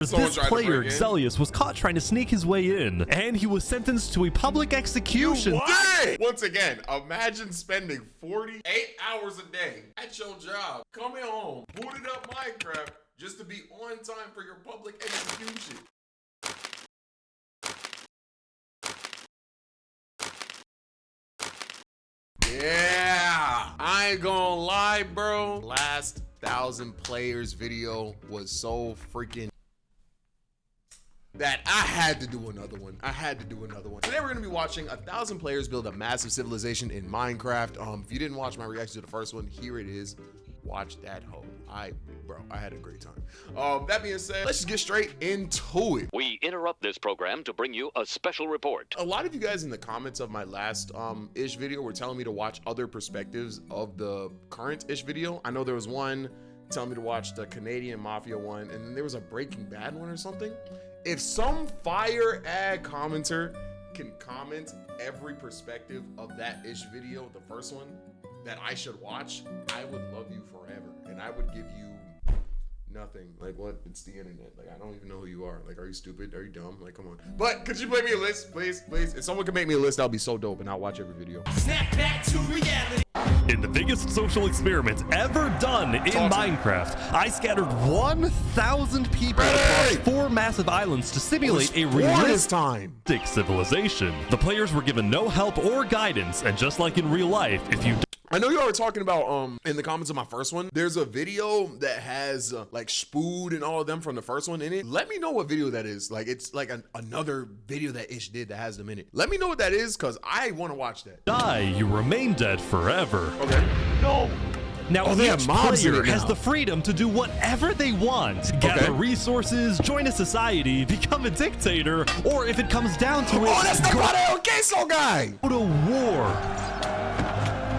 This player, Xelius, was caught trying to sneak his way in, and he was sentenced to a public execution. What? Once again, imagine spending 48 hours a day at your job, coming home, booting up Minecraft, just to be on time for your public execution. Yeah, I ain't gonna lie, bro. Last 1,000 players video was so freaking that I had to do another one. Today we're gonna be watching 1,000 players build a massive civilization in Minecraft. If you didn't watch my reaction to the first one, here it is. Watch that hoe. I had a great time. That being said, let's just get straight into it. We interrupt this program to bring you a special report. A lot of you guys in the comments of my last ish video were telling me to watch other perspectives of the current ish video. I know there was one telling me to watch the Canadian Mafia one, and then there was a Breaking Bad one or something. If some fire ad commenter can comment every perspective of that ish video, the first one, that I should watch, I would love you forever, and I would give you nothing. Like, what? It's the internet. Like, I don't even know who you are. Like, are you stupid? Are you dumb? Like, come on. But could you make me a list, please? If someone could make me a list, that'll be so dope, and I'll watch every video. Snap back to reality. In the biggest social experiment ever done in Minecraft, I scattered 1,000 people across 4 massive islands to simulate a realistic civilization. The players were given no help or guidance, and just like in real life, if you I know y'all were talking about in the comments of my first one, there's a video that has like Spood and all of them from the first one in it. Let me know what video that is. Like, it's like another video that Ish did that has them in it. Let me know what that is, because I want to watch that. Die, you remain dead forever. Okay. No. Now, each player has the freedom to do whatever they want. Gather resources, join a society, become a dictator, or if it comes down to it, that's the Padeo Queso guy! Go to war.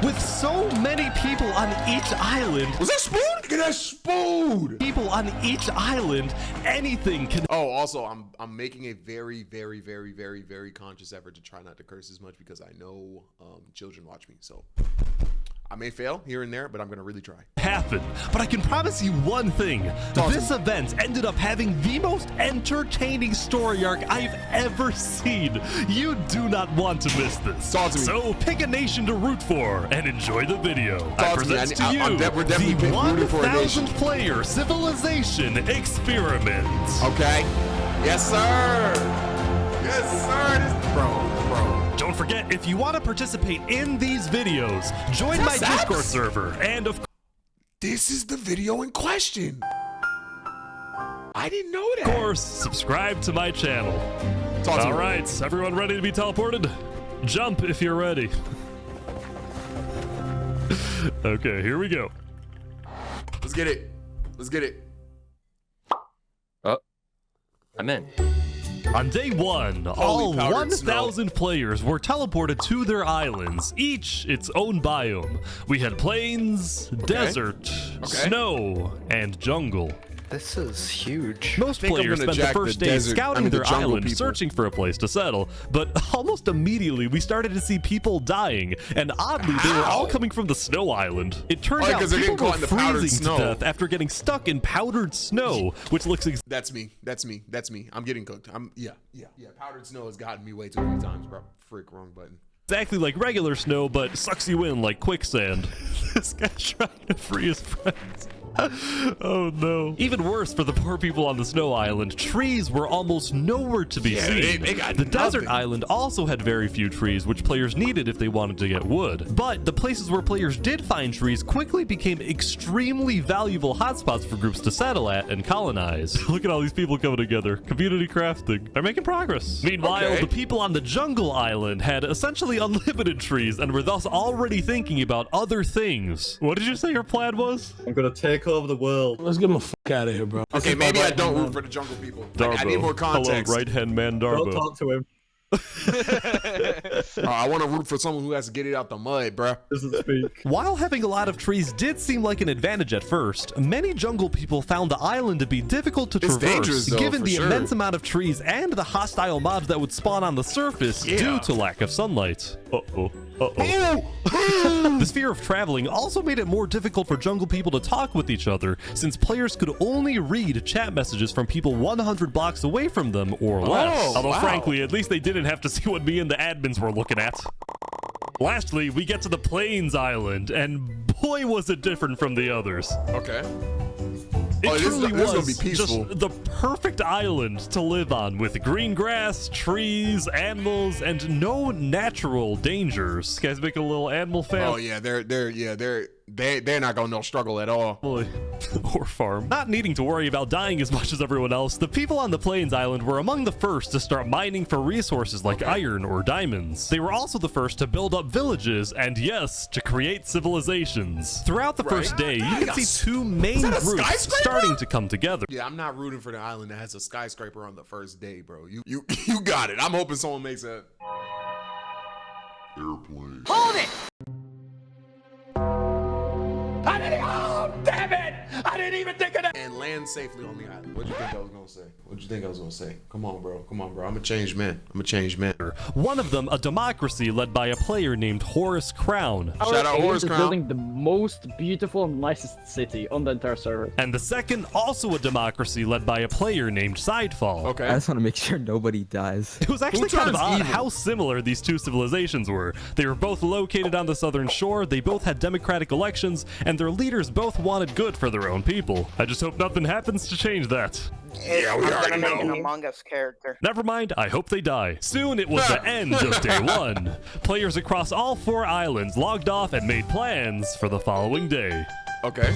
With so many people on each island. Was that Spood? Look at that Spood! People on each island, anything can. Oh, also, I'm making a very, very, very, very, very conscious effort to try not to curse as much, because I know children watch me, so I may fail here and there, but I'm gonna really try. Happen, but I can promise you one thing. This event ended up having the most entertaining story arc I've ever seen. You do not want to miss this. So pick a nation to root for and enjoy the video. I present to you the 1,000 player civilization experiment. Okay. Yes, sir. Yes, sir. Bro. Don't forget, if you want to participate in these videos, join my Discord server, and of course, this is the video in question. I didn't know that. Of course, subscribe to my channel. All right, everyone ready to be teleported? Jump if you're ready. Okay, here we go. Let's get it. Let's get it. Oh, I'm in. On day 1, all 1,000 players were teleported to their islands, each its own biome. We had plains, desert, snow, and jungle. This is huge. Most players spent the first day scouting their island, searching for a place to settle, but almost immediately we started to see people dying, and oddly, they were all coming from the snow island. It turned out people were freezing to death after getting stuck in powdered snow, which looks That's me. I'm getting cooked. Yeah. Powdered snow has gotten me way too many times, bro. Frick, wrong button. Exactly like regular snow, but sucks you in like quicksand. This guy's trying to free his friends. Oh no. Even worse for the poor people on the snow island, trees were almost nowhere to be seen. The desert island also had very few trees, which players needed if they wanted to get wood. But the places where players did find trees quickly became extremely valuable hotspots for groups to settle at and colonize. Look at all these people coming together. Community crafting. They're making progress. Meanwhile, the people on the jungle island had essentially unlimited trees and were thus already thinking about other things. What did you say your plan was? I'm gonna take over the world. Let's get him the fuck out of here, bro. Okay, maybe I don't root for the jungle people. Like, I need more context. Hello, right-hand man Darbo. Don't talk to him. I want to root for someone who has to get it out the mud, bruh. Doesn't speak. While having a lot of trees did seem like an advantage at first, many jungle people found the island to be difficult to traverse, given the immense amount of trees and the hostile mobs that would spawn on the surface due to lack of sunlight. Uh-oh. This fear of traveling also made it more difficult for jungle people to talk with each other, since players could only read chat messages from people 100 blocks away from them or less. Although frankly, at least they didn't have to see what me and the admins were looking at. Lastly, we get to the Plains Island, and boy was it different from the others. Okay. It truly this is gonna was be peaceful. just the perfect island to live on, with green grass, trees, animals, and no natural dangers. You guys make a little animal fan? Oh yeah, they're not gonna no struggle at all. Or farm. Not needing to worry about dying as much as everyone else, the people on the Plains Island were among the first to start mining for resources like iron or diamonds. They were also the first to build up villages and, yes, to create civilizations. Throughout the first day, you can see two main groups starting to come together. Yeah, I'm not rooting for the island that has a skyscraper on the first day, bro. You got it. I'm hoping someone makes a airplane. Hold it! Oh, damn it! I didn't even think of that! And land safely on the island. What'd you think I was gonna say? What'd you think I was gonna say? Come on, bro. Come on, bro. I'm a changed man. I'm a changed man. One of them, a democracy led by a player named Horace Crown. Shout out Horace Crown. Building the most beautiful and nicest city on the entire server. And the second, also a democracy led by a player named Sidefall. Okay. I just want to make sure nobody dies. It was actually kind of turns odd evil? how similar these two civilizations were. They were both located on the southern shore, they both had democratic elections, and their leaders both wanted good for their own people. I just hope nothing happens to change that. Yeah, we already Make an know. Among Us character. Never mind, I hope they die. Soon it was the end of day one. Players across all 4 islands logged off and made plans for the following day. Okay.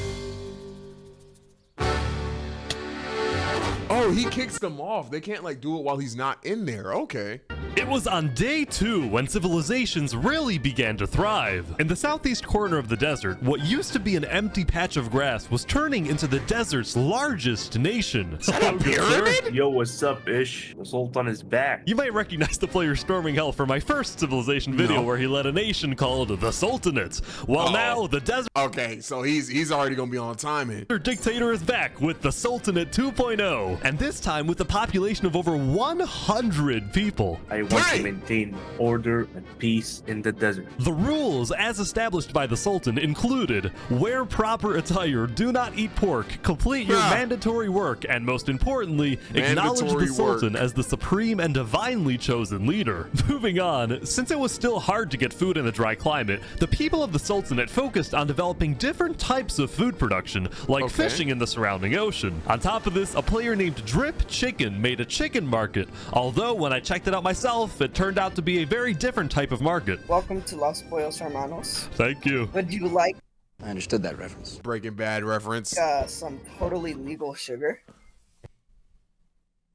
Oh, he kicks them off. They can't like do it while he's not in there. Okay. It was on day 2 when civilizations really began to thrive. In the southeast corner of the desert, what used to be an empty patch of grass was turning into the desert's largest nation. Hello, good sir. Yo, what's up, Ish? The Sultan is back. You might recognize the player storming hell from my first civilization video where he led a nation called the Sultanate. Well, now the desert Okay, so he's already gonna be on timing. dictator is back with the Sultanate 2.0, and this time with a population of over 100 people. I want to maintain order and peace in the desert. The rules, as established by the Sultan, included wear proper attire, do not eat pork, complete your mandatory work, and most importantly, acknowledge Mandatory the Sultan work. as the supreme and divinely chosen leader. Moving on, since it was still hard to get food in a dry climate, the people of the Sultanate focused on developing different types of food production, like fishing in the surrounding ocean. On top of this, a player named Drip Chicken made a chicken market, although when I checked it out myself, it turned out to be a very different type of market. Welcome to Los Pollos Hermanos. Thank you. Would you like I understood that reference. Breaking Bad reference. some totally legal sugar?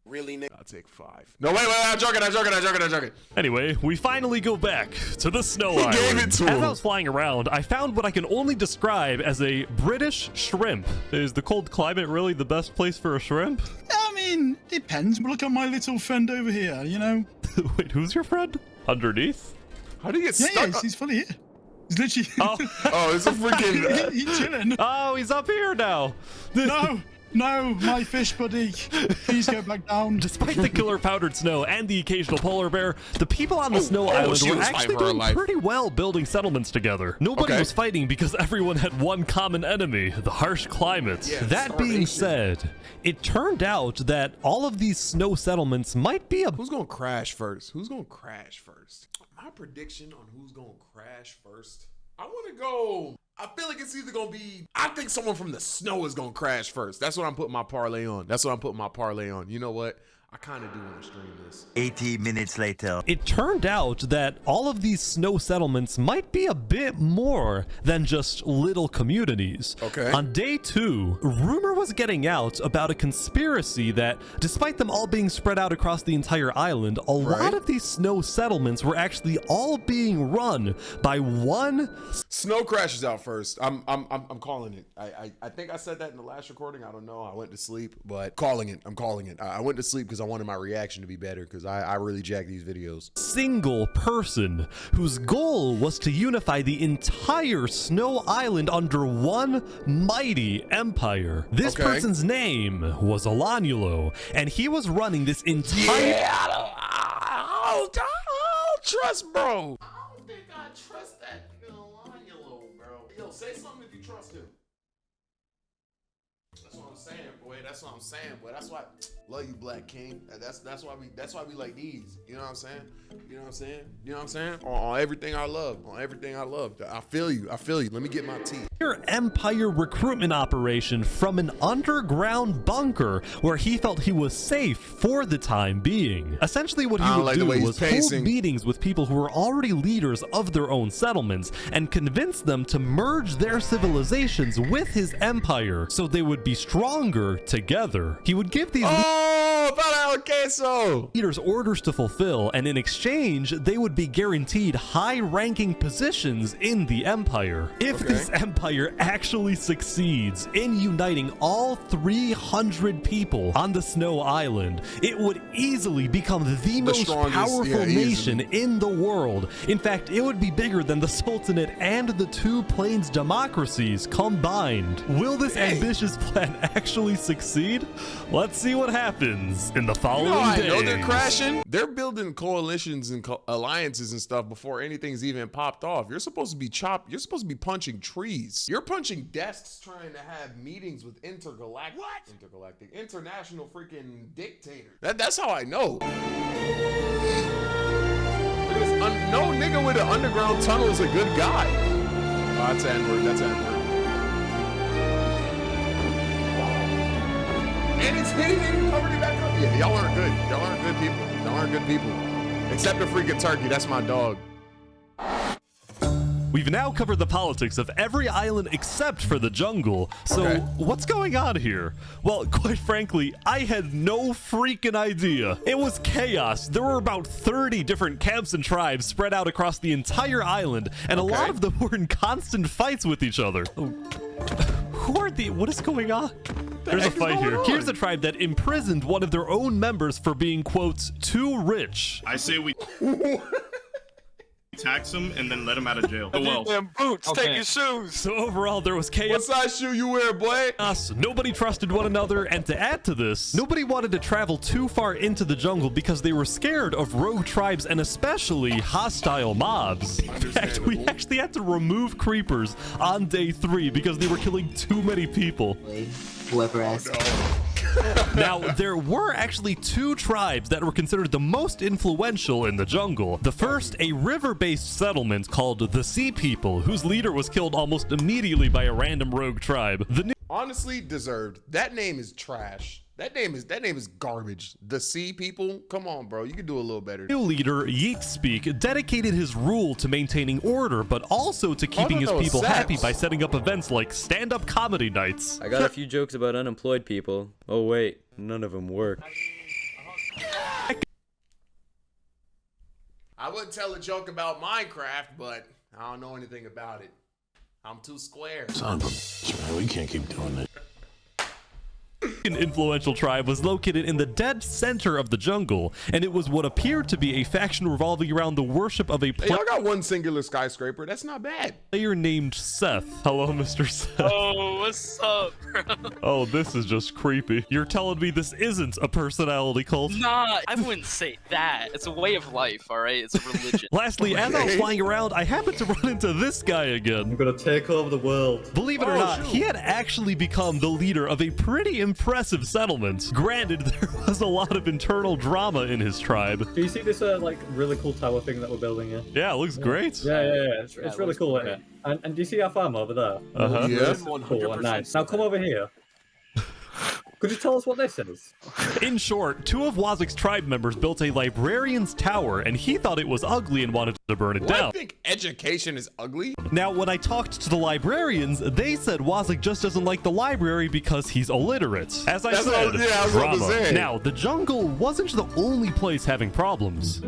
Really, Nick? I'll take 5. No, wait, I'm joking. Anyway, we finally go back to the snow He island. gave it to As him. I was flying around, I found what I can only describe as a British shrimp. Is the cold climate really the best place for a shrimp? I mean, depends. Look at my little friend over here, you know? Wait, who's your friend? Underneath? How do you get Yeah, stuck? he's fully here. He's literally... Oh, it's a freaking... he's chilling. Oh, he's up here now. No, my fish buddy. Please go back down. Despite the killer powdered snow and the occasional polar bear, the people on the snow island she were was actually fighting for her doing life. pretty well building settlements together. Nobody was fighting because everyone had one common enemy, the harsh climate. Yeah, that being said, it turned out that all of these snow settlements might be a... Who's gonna crash first? My prediction on who's gonna crash first. I want to go. I feel like it's either gonna be. I think someone from the snow is gonna crash first. That's what I'm putting my parlay on. You know what? I kind of do want to stream this. 80 minutes later. It turned out that all of these snow settlements might be a bit more than just little communities. Okay. On day 2, rumor was getting out about a conspiracy that, despite them all being spread out across the entire island, a lot of these snow settlements were actually all being run by one... Snow crashes out first. I'm calling it. I think I said that in the last recording. I don't know. I went to sleep, but I'm calling it. I went to sleep because I wanted my reaction to be better because I really jack these videos. Single person whose goal was to unify the entire snow island under one mighty empire. This person's name was Alanulo, and he was running this entire... Trust, bro. I don't think I trust that Angelo, bro. Yo, say something if you trust him. That's what I'm saying, boy. That's what I'm saying, boy. That's why love you, Black King. That's why we like these. You know what I'm saying? You know what I'm saying? You know what I'm saying? On everything I love. On everything I love. I feel you. I feel you. Let me get my tea. Empire recruitment operation from an underground bunker where he felt he was safe for the time being. Essentially what he would do was hold meetings with people who were already leaders of their own settlements and convince them to merge their civilizations with his empire so they would be stronger together. He would give these leaders orders to fulfill, and in exchange they would be guaranteed high-ranking positions in the empire. If this empire actually succeeds in uniting all 300 people on the Snow Island, it would easily become the most powerful nation in the world. In fact, it would be bigger than the Sultanate and the two Plains democracies combined. Will this ambitious plan actually succeed? Let's see what happens in the following days. I know they're crashing. They're building coalitions and alliances and stuff before anything's even popped off. You're supposed to be You're supposed to be punching trees. You're punching desks trying to have meetings with international freaking dictators. That's how I know. No nigga with an underground tunnel is a good guy. Oh, that's N-word. That's N-word. And it's hitting and covered it back up. Yeah, y'all aren't good. Y'all aren't good people. Y'all aren't good people. Except the freaking turkey. That's my dog. We've now covered the politics of every island except for the jungle. So what's going on here? Well, quite frankly, I had no freaking idea. It was chaos. There were about 30 different camps and tribes spread out across the entire island, and a lot of them were in constant fights with each other. Who are the... What is going on? There's a fight here. Here's a tribe that imprisoned one of their own members for being, quote, too rich. I say we tax him and then let him out of jail. Them boots, take your shoes. So overall, there was chaos. What size shoe you wear, boy? Nobody trusted one another, and to add to this, nobody wanted to travel too far into the jungle because they were scared of rogue tribes and especially hostile mobs. In fact, we actually had to remove creepers on day 3 because they were killing too many people. Whoever asked. Now, there were actually 2 tribes that were considered the most influential in the jungle. The first, a river-based settlement called the Sea People, whose leader was killed almost immediately by a random rogue tribe. Honestly, deserved. That name is trash. That name is garbage. The Sea People? Come on, bro. You can do a little better. New leader, Yeetspeak, dedicated his rule to maintaining order, but also to keeping his people happy by setting up events like stand-up comedy nights. I got a few jokes about unemployed people. Oh wait, none of them work. I wouldn't tell a joke about Minecraft, but I don't know anything about it. I'm too square. Son of a bitch, man. We can't keep doing this. An influential tribe was located in the dead center of the jungle, and it was what appeared to be a faction revolving around the worship of a player. Y'all got one singular skyscraper. That's not bad. Player named Seth. Hello, Mr. Seth. Oh, what's up, bro? Oh, this is just creepy. You're telling me this isn't a personality cult? Nah, I wouldn't say that. It's a way of life, all right? It's a religion. Lastly, as I was flying around, I happened to run into this guy again. I'm gonna take over the world. Believe it or not, he had actually become the leader of a pretty impressive settlement. Granted, there was a lot of internal drama in his tribe. Do you see this like really cool tower thing that we're building here? Yeah, it looks great. Yeah. It's really cool, isn't it? And do you see our farm over there? Yeah. Cool and nice. Now come over here. Could you tell us what this is? In short, 2 of Wazuk's tribe members built a librarian's tower, and he thought it was ugly and wanted to burn it down. I think education is ugly. Now, when I talked to the librarians, they said Wazuk just doesn't like the library because he's illiterate. As I said, drama. Now, the jungle wasn't the only place having problems.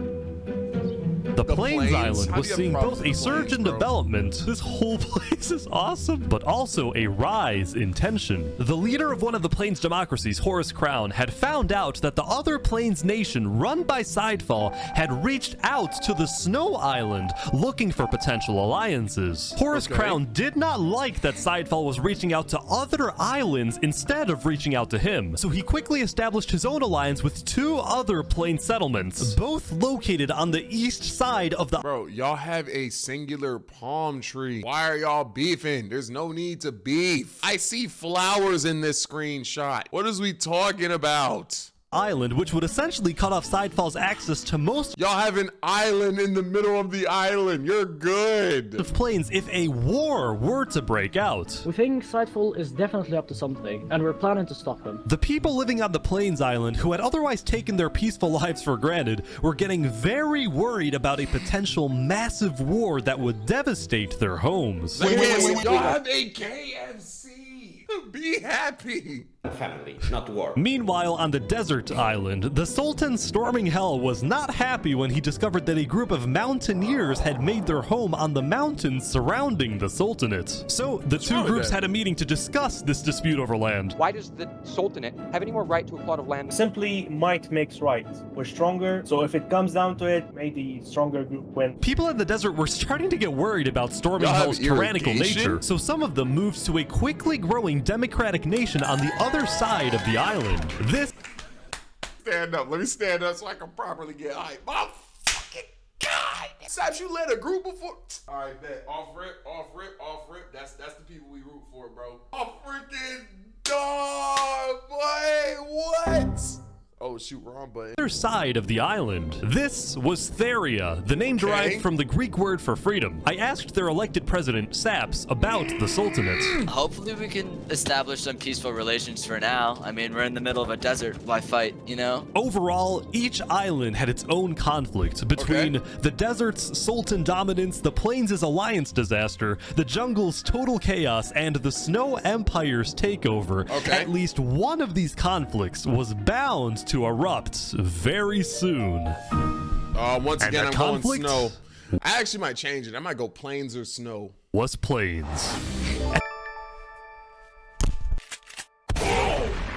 The Plains Island was seeing both a surge in development, this whole place is awesome, but also a rise in tension. The leader of one of the Plains democracies, Horus Crown, had found out that the other Plains nation, run by Sidefall, had reached out to the Snow Island looking for potential alliances. Horus Crown did not like that Sidefall was reaching out to other islands instead of reaching out to him, so he quickly established his own alliance with 2 other Plains settlements, both located on the east side side of the... Bro, y'all have a singular palm tree. Why are y'all beefing? There's no need to beef. I see flowers in this screenshot. What is we talking about? Island, which would essentially cut off Sidefall's access to most... Y'all have an island in the middle of the island. You're good. ...of plains if a war were to break out. We think Sidefall is definitely up to something, and we're planning to stop him. The people living on the Plains Island, who had otherwise taken their peaceful lives for granted, were getting very worried about a potential massive war that would devastate their homes. Wait, y'all have a KFC. Be happy. Family, not war. Meanwhile, on the desert island, the Sultan storming hell was not happy when he discovered that a group of mountaineers had made their home on the mountains surrounding the Sultanate. So the two groups had a meeting to discuss this dispute over land. Why does the Sultanate have any more right to a plot of land? Simply, might makes right. We're stronger, so if it comes down to it, may the stronger group win. People in the desert were starting to get worried about storming hell's tyrannical nature, so some of them moved to a quickly growing democratic nation on the other side of the island. This... Stand up. Let me stand up so I can properly get hyped. My fucking God. Saps, you led a group before. All right, bet. Off rip, off rip, off rip. That's the people we root for, bro. Oh, freaking dog, boy. What? Oh, shoot, wrong button. Other side of the island. This was Theria, the name derived from the Greek word for freedom. I asked their elected president, Saps, about the Sultanate. Hopefully we can establish some peaceful relations for now. I mean, we're in the middle of a desert. Why fight, you know? Overall, each island had its own conflict between the desert's Sultan dominance, the plains' alliance disaster, the jungle's total chaos, and the Snow Empire's takeover. At least one of these conflicts was bound to erupt very soon. Once again, I'm going conflict snow. I actually might change it. I might go plains or snow. Was plains.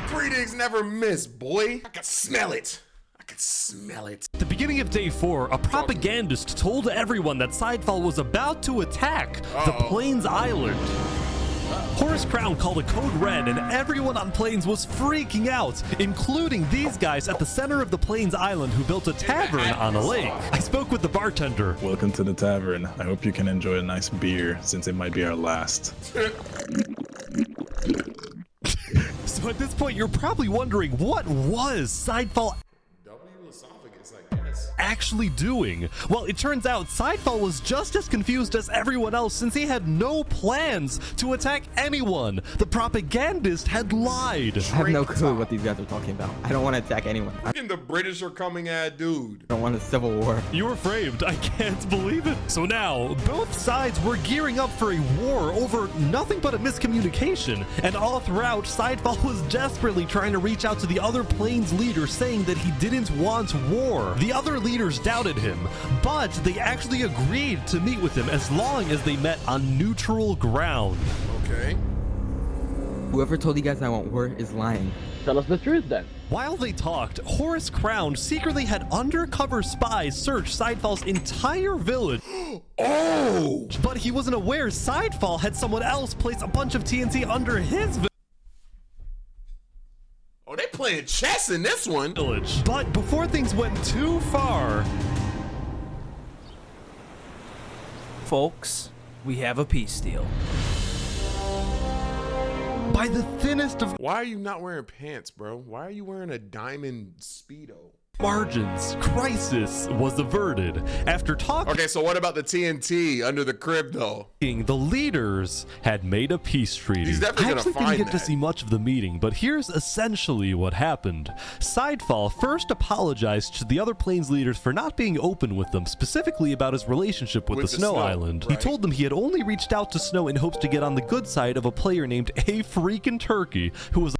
Three digs never miss, boy. I can smell it. I can smell it. At the beginning of day 4, a propagandist told everyone that Sidefall was about to attack the Plains Island. Horus Crown called a code red, and everyone on Plains was freaking out, including these guys at the center of the Plains Island who built a tavern on a lake. I spoke with the bartender. Welcome to the tavern. I hope you can enjoy a nice beer, since it might be our last. So at this point, you're probably wondering, what was Sidefall actually doing? Well, it turns out Sidefall was just as confused as everyone else, since he had no plans to attack anyone. The propagandist had lied. I have no clue what these guys are talking about. I don't want to attack anyone. The British are coming at dude. I don't want a civil war. You were framed. I can't believe it. So now, both sides were gearing up for a war over nothing but a miscommunication. And all throughout, Sidefall was desperately trying to reach out to the other Plains leaders, saying that he didn't want war. The other leaders doubted him, but they actually agreed to meet with him as long as they met on neutral ground. Okay. Whoever told you guys I want war is lying. Tell us the truth then. While they talked, Horus Crown secretly had undercover spies search Sidefall's entire village. Oh! But he wasn't aware Sidefall had someone else place a bunch of TNT under his village. Oh, they playing chess in this one. But before things went too far, folks, we have a peace deal. By the thinnest of Why are you not wearing pants, bro? Why are you wearing a diamond Speedo? margins, crisis was averted. After talking, Okay, so what about the TNT under the crib, though? the leaders had made a peace treaty. He's definitely I gonna actually didn't find get to that. see much of the meeting, but here's essentially what happened. Sidefall first apologized to the other Plains leaders for not being open with them, specifically about his relationship with the Snow Island. He told them he had only reached out to Snow in hopes to get on the good side of a player named A Freaking Turkey, who was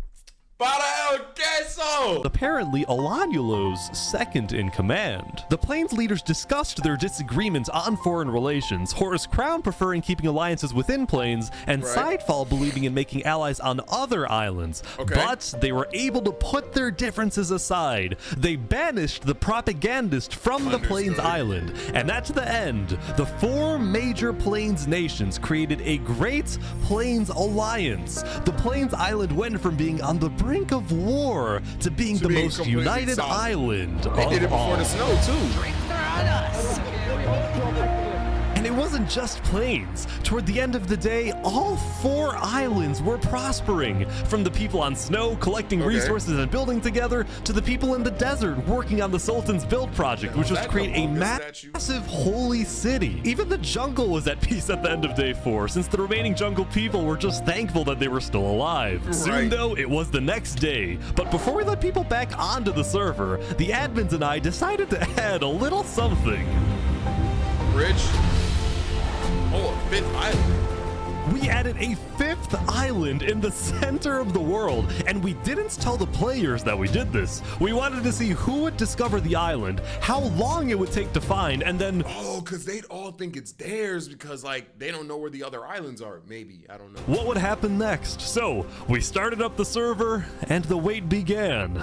apparently Alanulo's second in command. The Plains leaders discussed their disagreements on foreign relations, Horus Crown preferring keeping alliances within Plains, and Sidefall believing in making allies on other islands. But they were able to put their differences aside. They banished the propagandist from the Plains Island, and at the end, the 4 major Plains nations created a great Plains alliance. The Plains Island went from being on the brink of war to being the most united island. They did it before the snow, too. And it wasn't just plains. Toward the end of the day, all 4 islands were prospering. From the people on snow collecting resources and building together, to the people in the desert working on the Sultan's build project, which was to create a massive holy city. Even the jungle was at peace at the end of day 4, since the remaining jungle people were just thankful that they were still alive. Soon though, it was the next day. But before we let people back onto the server, the admins and I decided to add a little something. Bridge. Oh, a 5th island. We added a 5th island in the center of the world, and we didn't tell the players that we did this. We wanted to see who would discover the island, how long it would take to find, and then... Oh, because they'd all think it's theirs because, like, they don't know where the other islands are. Maybe, I don't know. What would happen next? So, we started up the server, and the wait began.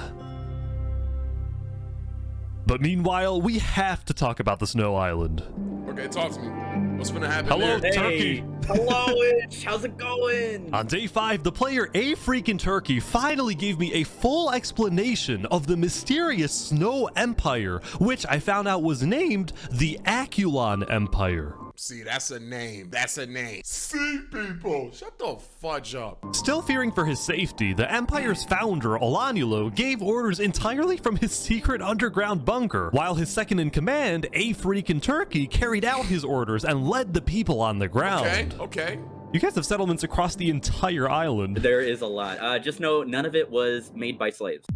But meanwhile, we have to talk about the Snow Island. Okay, talk to me. What's gonna happen Hello, there? Turkey. Hello-ish. How's it going? On day 5, the player A Freakin' Turkey finally gave me a full explanation of the mysterious Snow Empire, which I found out was named the Aculon Empire. See, that's a name. That's a name. See, people, shut the fudge up. Still fearing for his safety, the Empire's founder, Olanulo, gave orders entirely from his secret underground bunker, while his second in command, A Freakin' Turkey, carried out his orders and led the people on the ground. Okay. You guys have settlements across the entire island. There is a lot. Just know none of it was made by slaves.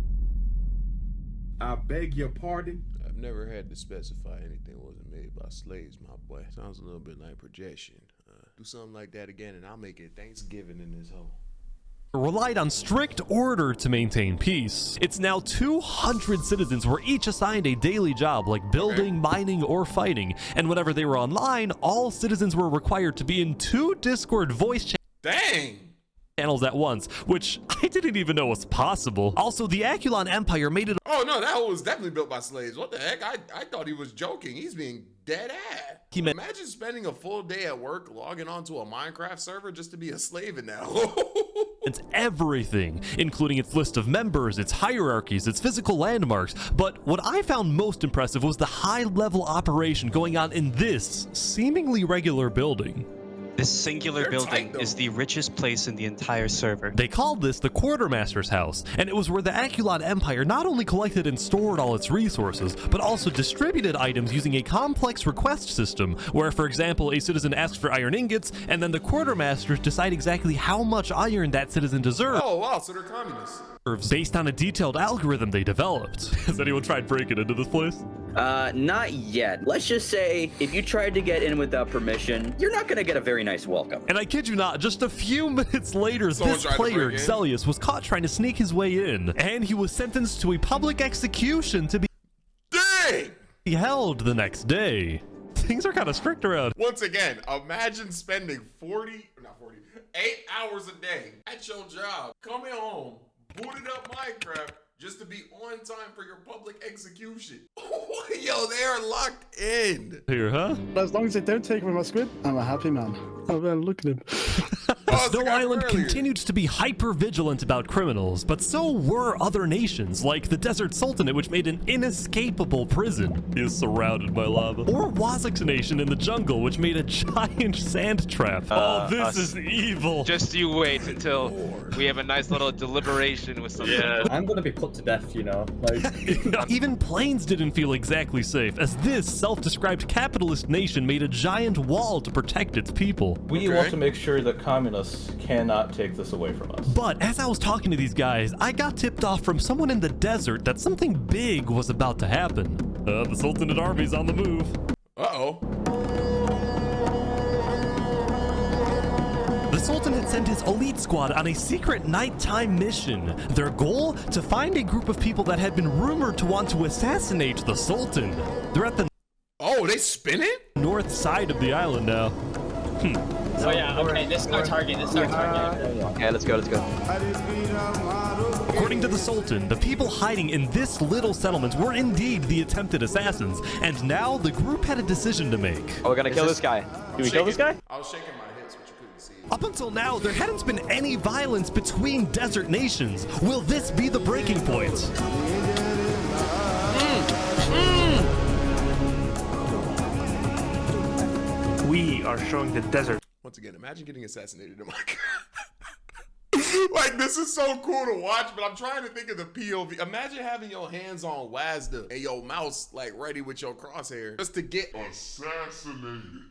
I beg your pardon? I've never had to specify anything wasn't made by slaves, my boy. Sounds a little bit like projection. Do something like that again and I'll make it Thanksgiving in this hole. Relied on strict order to maintain peace. It's now 200 citizens were each assigned a daily job like building, mining, or fighting. And whenever they were online, all citizens were required to be in 2 Discord voice channels at once, which I didn't even know was possible. Also, the Aculon Empire made it... Oh no, that was definitely built by slaves. What the heck? I thought he was joking. He's being dead ass. Imagine spending a full day at work logging onto a Minecraft server just to be a slave in that. It's everything, including its list of members, its hierarchies, its physical landmarks. But what I found most impressive was the high-level operation going on in this seemingly regular building. This singular building is the richest place in the entire server. They called this the Quartermaster's House, and it was where the Aculon Empire not only collected and stored all its resources, but also distributed items using a complex request system, where, for example, a citizen asks for iron ingots, and then the Quartermasters decide exactly how much iron that citizen deserves. Oh wow, so they're communists. Based on a detailed algorithm they developed. Has anyone tried breaking into this place? Not yet. Let's just say, if you tried to get in without permission, you're not gonna get a very nice welcome. And I kid you not, just a few minutes later, this player, Xelius, was caught trying to sneak his way in, and he was sentenced to a public execution to be held the next day. Things are kind of strict around. Once again, imagine spending 8 hours a day at your job, coming home, booted up Minecraft, just to be on time for your public execution. Yo, they are locked in. Here, huh? As long as they don't take away my squid, I'm a happy man. Oh man, look at him. Snow Island continued to be hyper-vigilant about criminals, but so were other nations, like the Desert Sultanate, which made an inescapable prison. He is surrounded by lava. Or Wazuk's nation in the jungle, which made a giant sand trap. Oh, this is evil. Just you wait until we have a nice little deliberation with some. Yeah. I'm gonna be put to death, you know. Like even planes didn't feel exactly safe, as this self-described capitalist nation made a giant wall to protect its people. We want to make sure that communists cannot take this away from us. But as I was talking to these guys, I got tipped off from someone in the desert that something big was about to happen. The Sultanate army's on the move. Uh-oh. The Sultan had sent his elite squad on a secret nighttime mission. Their goal? To find a group of people that had been rumored to want to assassinate the Sultan. They're at the... Oh, they spinning? North side of the island now. Oh yeah, okay, this is our target, Okay, let's go. According to the Sultan, the people hiding in this little settlement were indeed the attempted assassins, and now the group had a decision to make. Oh, we're gonna kill this guy. Do we kill this guy? I was shaking my hips, but you couldn't see. Up until now, there hadn't been any violence between desert nations. Will this be the breaking point? are showing the desert. Once again, imagine getting assassinated in my like, this is so cool to watch, but I'm trying to think of the POV. Imagine having your hands on Wazuk and your mouse like ready with your crosshair just to get assassinated.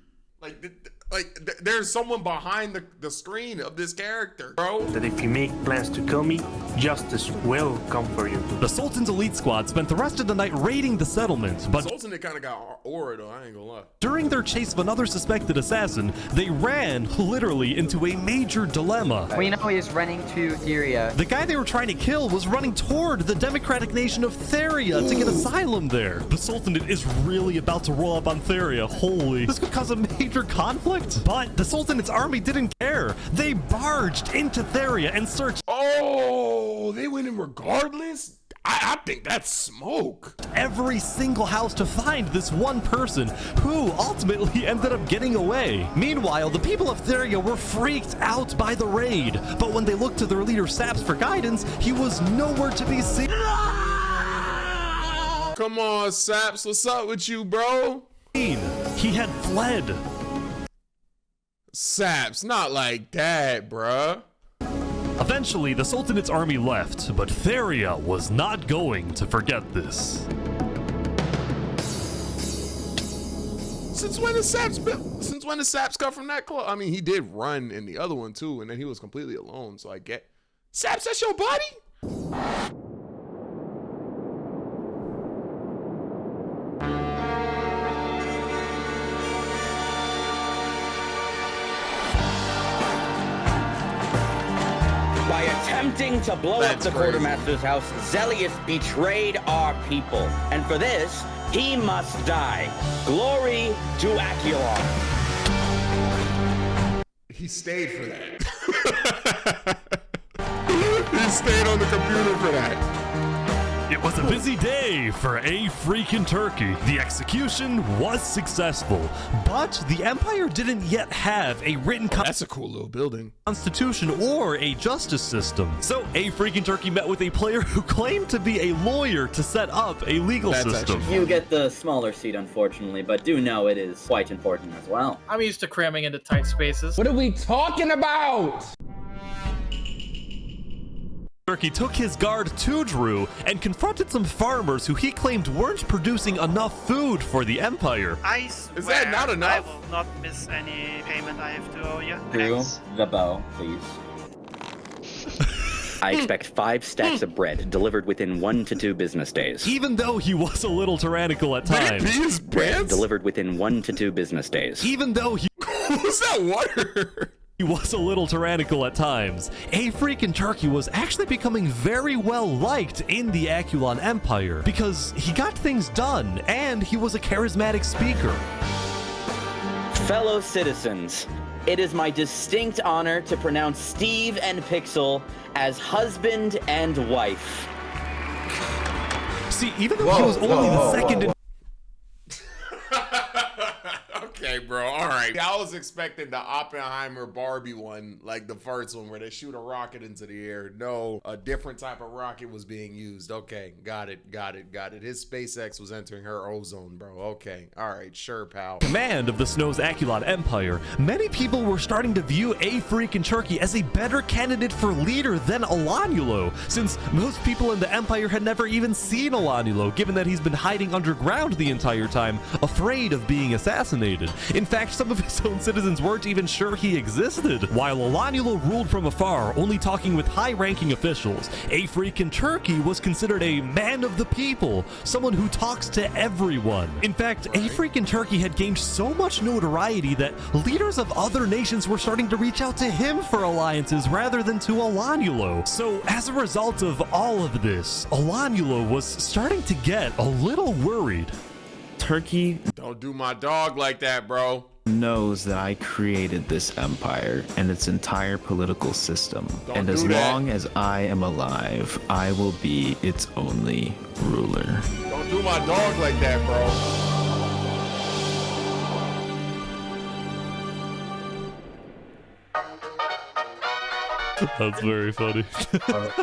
There's someone behind the screen of this character, bro. That if you make plans to kill me, justice will come for you. The Sultan's elite squad spent the rest of the night raiding the settlement, but Sultan, they kind of got aura though, I ain't gonna lie. During their chase of another suspected assassin, they ran literally into a major dilemma. We know he's running to Theria. The guy they were trying to kill was running toward the democratic nation of Theria to get asylum there. The Sultanate is really about to roll up on Theria. Holy, this could cause a major conflict. But the Sultanate's army didn't care. They barged into Theria and searched. Oh, they went in regardless? I think that's smoke. Every single house to find this one person who ultimately ended up getting away. Meanwhile, the people of Theria were freaked out by the raid, but when they looked to their leader Saps for guidance, he was nowhere to be seen. Come on, Saps, what's up with you, bro? He had fled. Saps, not like that, bruh. Eventually, the Sultanate's army left, but Theria was not going to forget this. Since when the Saps come from that club? I mean, he did run in the other one too, and then he was completely alone, so I get... Saps, that's your buddy? By attempting to blow up the quartermaster's house, Zelius betrayed our people. And for this, he must die. Glory to Aculon. He stayed for that. He stayed on the computer for that. It was a busy day for a freaking turkey. The execution was successful, but the Empire didn't yet have a written that's a cool little building. Constitution or a justice system. So a freaking turkey met with a player who claimed to be a lawyer to set up a legal system. You get the smaller seat, unfortunately, but do know it is quite important as well. I'm used to cramming into tight spaces. What are we talking about? Turkey took his guard to Drew and confronted some farmers who he claimed weren't producing enough food for the Empire. I swear is that not enough? I will not miss any payment I have to owe you. Drew, the bow, please. I expect 5 stacks of bread delivered within 1 to 2 business days. Even though he was a little tyrannical at times. Bread delivered within 1 to 2 business days. Even though he... What's that water? He was a little tyrannical at times. A freaking turkey was actually becoming very well liked in the Aculon Empire because he got things done and he was a charismatic speaker. Fellow citizens, it is my distinct honor to pronounce Steve and Pixel as husband and wife. See, even though he was only the second in... Okay, bro. All right. I was expecting the Oppenheimer Barbie one, like the first one where they shoot a rocket into the air. No, a different type of rocket was being used. Okay, got it. His SpaceX was entering her ozone, bro. Okay. All right, sure, pal. Command of the Snow's Aculon Empire, many people were starting to view a freaking turkey as a better candidate for leader than Olanulo, since most people in the Empire had never even seen Olanulo, given that he's been hiding underground the entire time, afraid of being assassinated. In fact, some of his own citizens weren't even sure he existed. While Olanulo ruled from afar, only talking with high-ranking officials, a freaking turkey was considered a man of the people, someone who talks to everyone. In fact, a freaking turkey had gained so much notoriety that leaders of other nations were starting to reach out to him for alliances rather than to Olanulo. So as a result of all of this, Olanulo was starting to get a little worried. Turkey don't do my dog like that, bro. Knows that I created this empire and its entire political system. And as long as I am alive, I will be its only ruler. Don't do my dog like that, bro. That's very funny.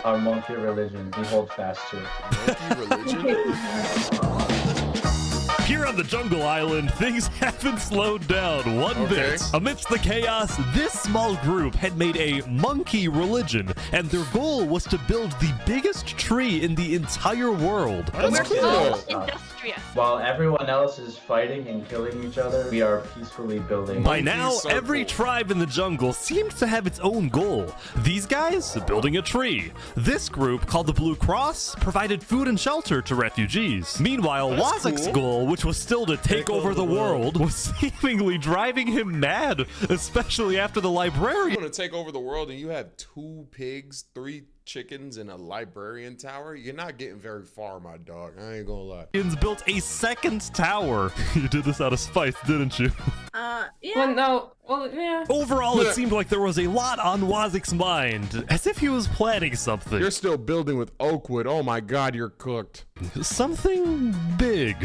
Our monkey religion, we hold fast to it. Monkey religion? Here on the Jungle Island, things haven't slowed down one bit. Amidst the chaos, this small group had made a monkey religion, and their goal was to build the biggest tree in the entire world. We're so industrious. While everyone else is fighting and killing each other, we are peacefully building. By now, every tribe in the jungle seems to have its own goal. These guys, building a tree. This group, called the Blue Cross, provided food and shelter to refugees. Meanwhile, Wazuk's goal, which was still to take over the world, was seemingly driving him mad, especially after the librarian. You want to take over the world and you have 2 pigs, 3 chickens, and a librarian tower? You're not getting very far, my dog. I ain't gonna lie. Built a second tower. You did this out of spite, didn't you? Yeah. Well, no. Well, yeah. Overall, it seemed like there was a lot on Wazuk's mind, as if he was planning something. You're still building with oak wood. Oh my god, you're cooked. Something big.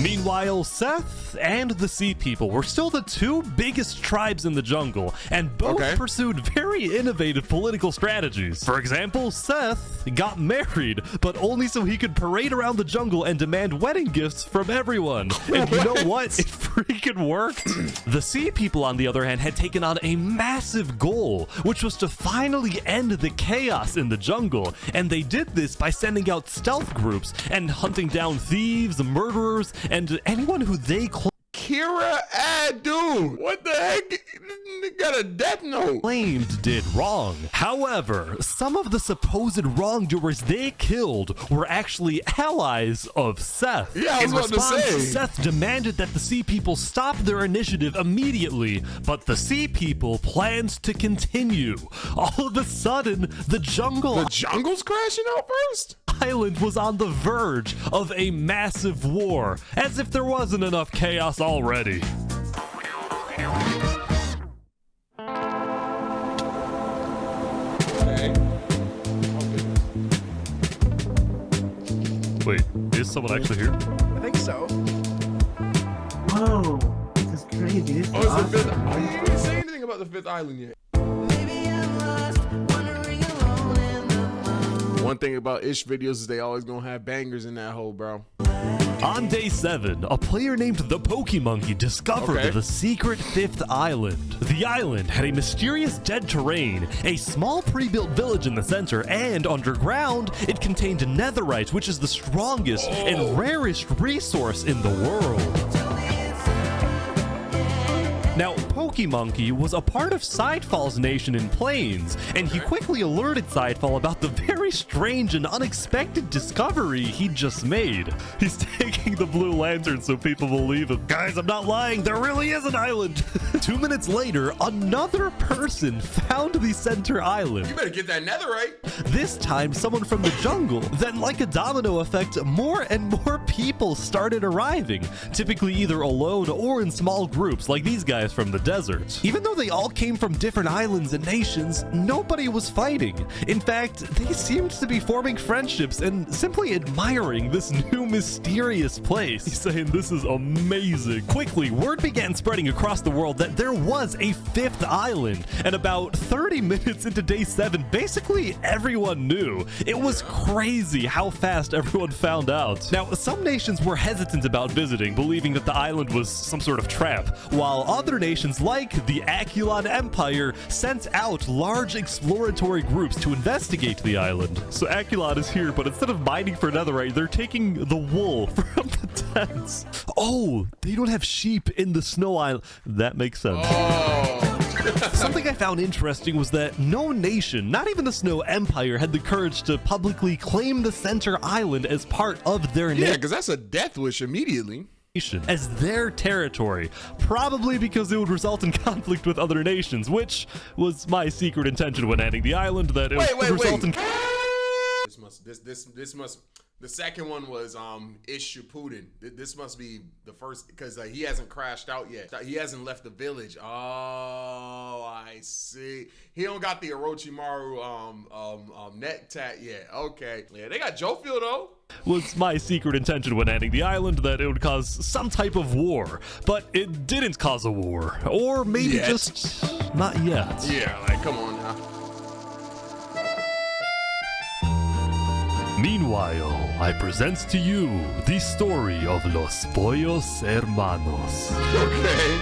Meanwhile, Seth and the Sea People were still the 2 biggest tribes in the jungle, and both pursued very innovative political strategies. For example, Seth got married, but only so he could parade around the jungle and demand wedding gifts from everyone. And you know what? It freaking worked. The Sea People, on the other hand, had taken on a massive goal, which was to finally end the chaos in the jungle. And they did this by sending out stealth groups and hunting down thieves, murderers, and anyone who they Kira, dude, what the heck? Got a death note. Claimed did wrong. However, some of the supposed wrongdoers they killed were actually allies of Seth. Yeah, I was about to say. Seth demanded that the Sea People stop their initiative immediately, but the Sea People planned to continue. All of a sudden, the jungle's crashing out first? Island was on the verge of a massive war, as if there wasn't enough chaos already. Wait, is someone actually here? I think so. Whoa, this is crazy. This is awesome. You didn't say anything about the 5th island yet. One thing about Ish videos is they always gonna have bangers in that hole, bro. On day 7, a player named the Pokemonkey discovered the secret 5th island. The island had a mysterious dead terrain, a small pre-built village in the center, and underground, it contained netherite, which is the strongest and rarest resource in the world. Now, Pokemonkey was a part of Sidefall's nation in Plains, and he quickly alerted Sidefall about the very strange and unexpected discovery he'd just made. He's taking the blue lantern so people believe him. Guys, I'm not lying, there really is an island! 2 minutes later, another person found the center island. You better get that netherite! This time, someone from the jungle. Then, like a domino effect, more and more people started arriving, typically either alone or in small groups, like these guys from the desert. Even though they all came from different islands and nations, nobody was fighting. In fact, they seemed to be forming friendships and simply admiring this new mysterious place. He's saying this is amazing. Quickly, word began spreading across the world that there was a 5th island, and about 30 minutes into day 7, basically everyone knew. It was crazy how fast everyone found out. Now, some nations were hesitant about visiting, believing that the island was some sort of trap, while other nations like the Aculon Empire sent out large exploratory groups to investigate the island. So Aculon is here, but instead of mining for netherite, they're taking the wool from the tents. Oh, they don't have sheep in the snow island. That makes sense. Something I found interesting was that no nation, not even the Snow Empire, had the courage to publicly claim the center island as part of their nation. Yeah, because that's a death wish immediately. As their territory, probably because it would result in conflict with other nations, which was my secret intention when adding the island, that it would result in... This must the second one was Ish Putin. This must be the first, because he hasn't crashed out yet. He hasn't left the village. Oh, I see. He don't got the Orochimaru neck tat yet. Okay. Yeah, they got Jofil though. Was my secret intention when adding the island that it would cause some type of war, but it didn't cause a war, or maybe just not yet. Yeah, like come on now. Meanwhile, I present to you the story of Los Pollos Hermanos. Okay.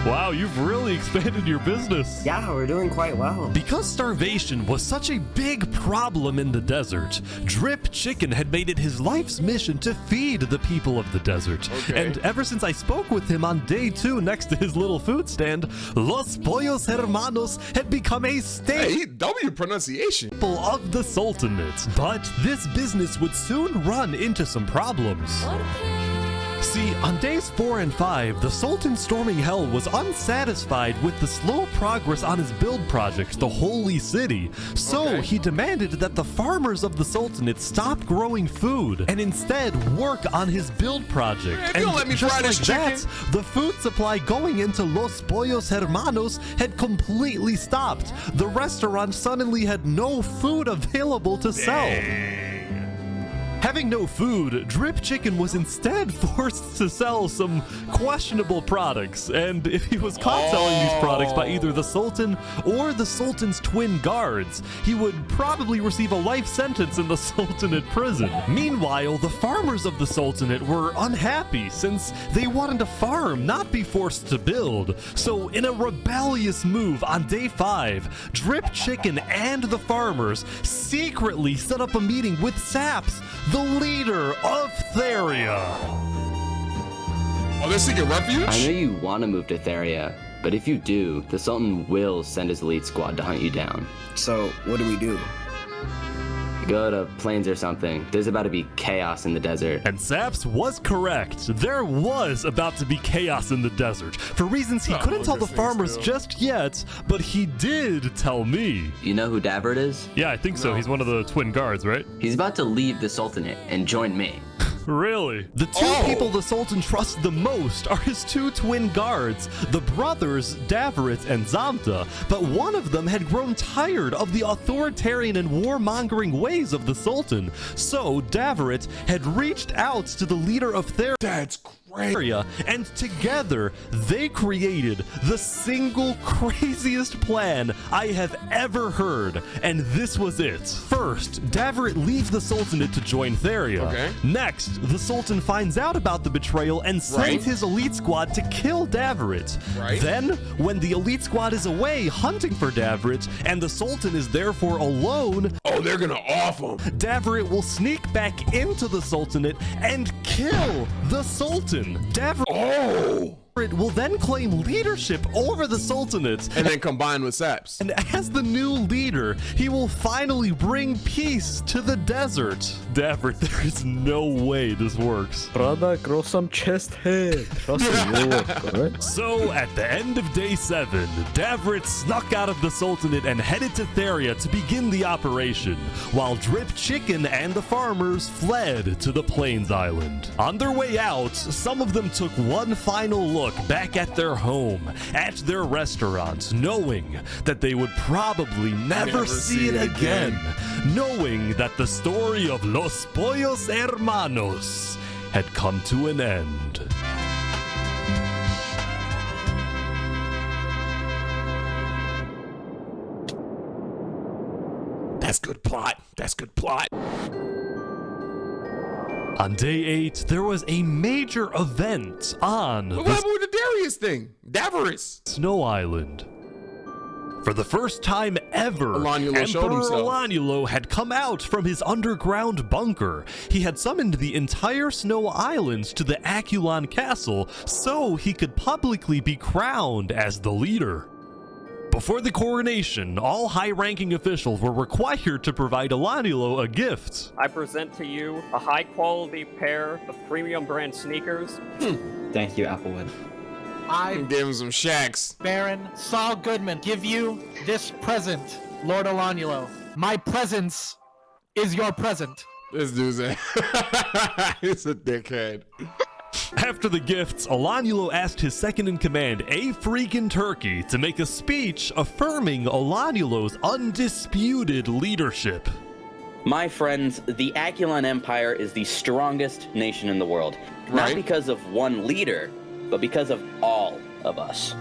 Wow, you've really expanded your business. Yeah, we're doing quite well. Because starvation was such a big problem in the desert, Drip Chicken had made it his life's mission to feed the people of the desert. Okay. And ever since I spoke with him on day 2 next to his little food stand, Los Pollos Hermanos had become a staple Hey, W pronunciation. of the Sultanate. But this business would soon run into some problems. See, on days 4 and 5, the Sultan storming hell was unsatisfied with the slow progress on his build project, the Holy City. So he demanded that the farmers of the Sultanate stop growing food and instead work on his build project. Man, if you don't let me just fry this like that, chicken. the food supply going into Los Pollos Hermanos had completely stopped. The restaurant suddenly had no food available to sell. Having no food, Drip Chicken was instead forced to sell some questionable products, and if he was caught selling these products by either the Sultan or the Sultan's twin guards, he would probably receive a life sentence in the Sultanate prison. Meanwhile, the farmers of the Sultanate were unhappy since they wanted to farm, not be forced to build. So in a rebellious move on day 5, Drip Chicken and the farmers secretly set up a meeting with Saps, the leader of Theria. Oh, they're seeking refuge? I know you want to move to Theria, but if you do, the Sultan will send his elite squad to hunt you down. So, what do we do? Go to Plains or something. There's about to be chaos in the desert. And Saps was correct. There was about to be chaos in the desert. For reasons he couldn't tell the farmers just yet, but he did tell me. You know who Davert is? Yeah, I think so. He's one of the twin guards, right? He's about to leave the Sultanate and join me. Really? The two people the Sultan trusts the most are his 2 twin guards, the brothers Daveret and Zamta, but one of them had grown tired of the authoritarian and warmongering ways of the Sultan. So Daveret had reached out to the leader of Theria. That's great. And together they created the single craziest plan I have ever heard, and this was it. First, Daveret leaves the Sultanate to join Theria. Okay. Next, the Sultan finds out about the betrayal and sends his elite squad to kill Daveret. Then, when the elite squad is away hunting for Daveret and the Sultan is therefore alone, they're gonna off him. Daveret will sneak back into the Sultanate and kill the Sultan. Daveret will then claim leadership over the Sultanate and then combine with Saps. And as the new leader, he will finally bring peace to the desert. Daveret, there is no way this works. Brother, grow some chest hair. Trust me, correct? So at the end of day 7, Daveret snuck out of the Sultanate and headed to Theria to begin the operation, while Drip Chicken and the farmers fled to the Plains Island. On their way out, some of them took one final look back at their home, at their restaurant, knowing that they would probably never see it again, knowing that the story of Los Pollos Hermanos had come to an end. That's good plot. That's good plot. On day 8, there was a major event on What happened with the Darius thing? Daveret. Snow Island. For the first time ever, Elanulo showed Emperor himself. Elanulo had come out from his underground bunker. He had summoned the entire Snow Island to the Aculon Castle so he could publicly be crowned as the leader. Before the coronation, all high-ranking officials were required to provide Elanulo a gift. I present to you a high-quality pair of premium brand sneakers. Thank you, Applewood. I gave him some shacks. Baron Saul Goodman, give you this present, Lord Elanulo. My presence is your present. This dude's he's a dickhead. After the gifts, Elanulo asked his second-in-command, A Freakin' Turkey, to make a speech affirming Elanulo's undisputed leadership. My friends, the Aculon Empire is the strongest nation in the world. Not because of one leader, but because of all of us.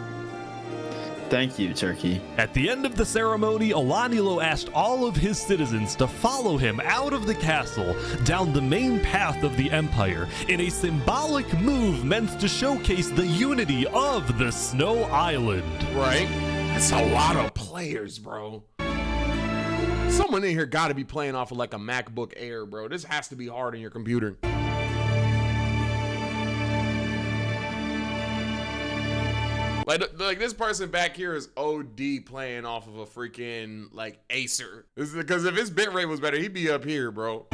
Thank you, Turkey. At the end of the ceremony, Olanilo asked all of his citizens to follow him out of the castle, down the main path of the Empire, in a symbolic move meant to showcase the unity of the Snow Island. Right? That's a lot of players, bro. Someone in here got to be playing off of like a MacBook Air, bro. This has to be hard on your computer. Like this person back here is OD playing off of a freaking like Acer. Because if his bitrate was better, he'd be up here, bro.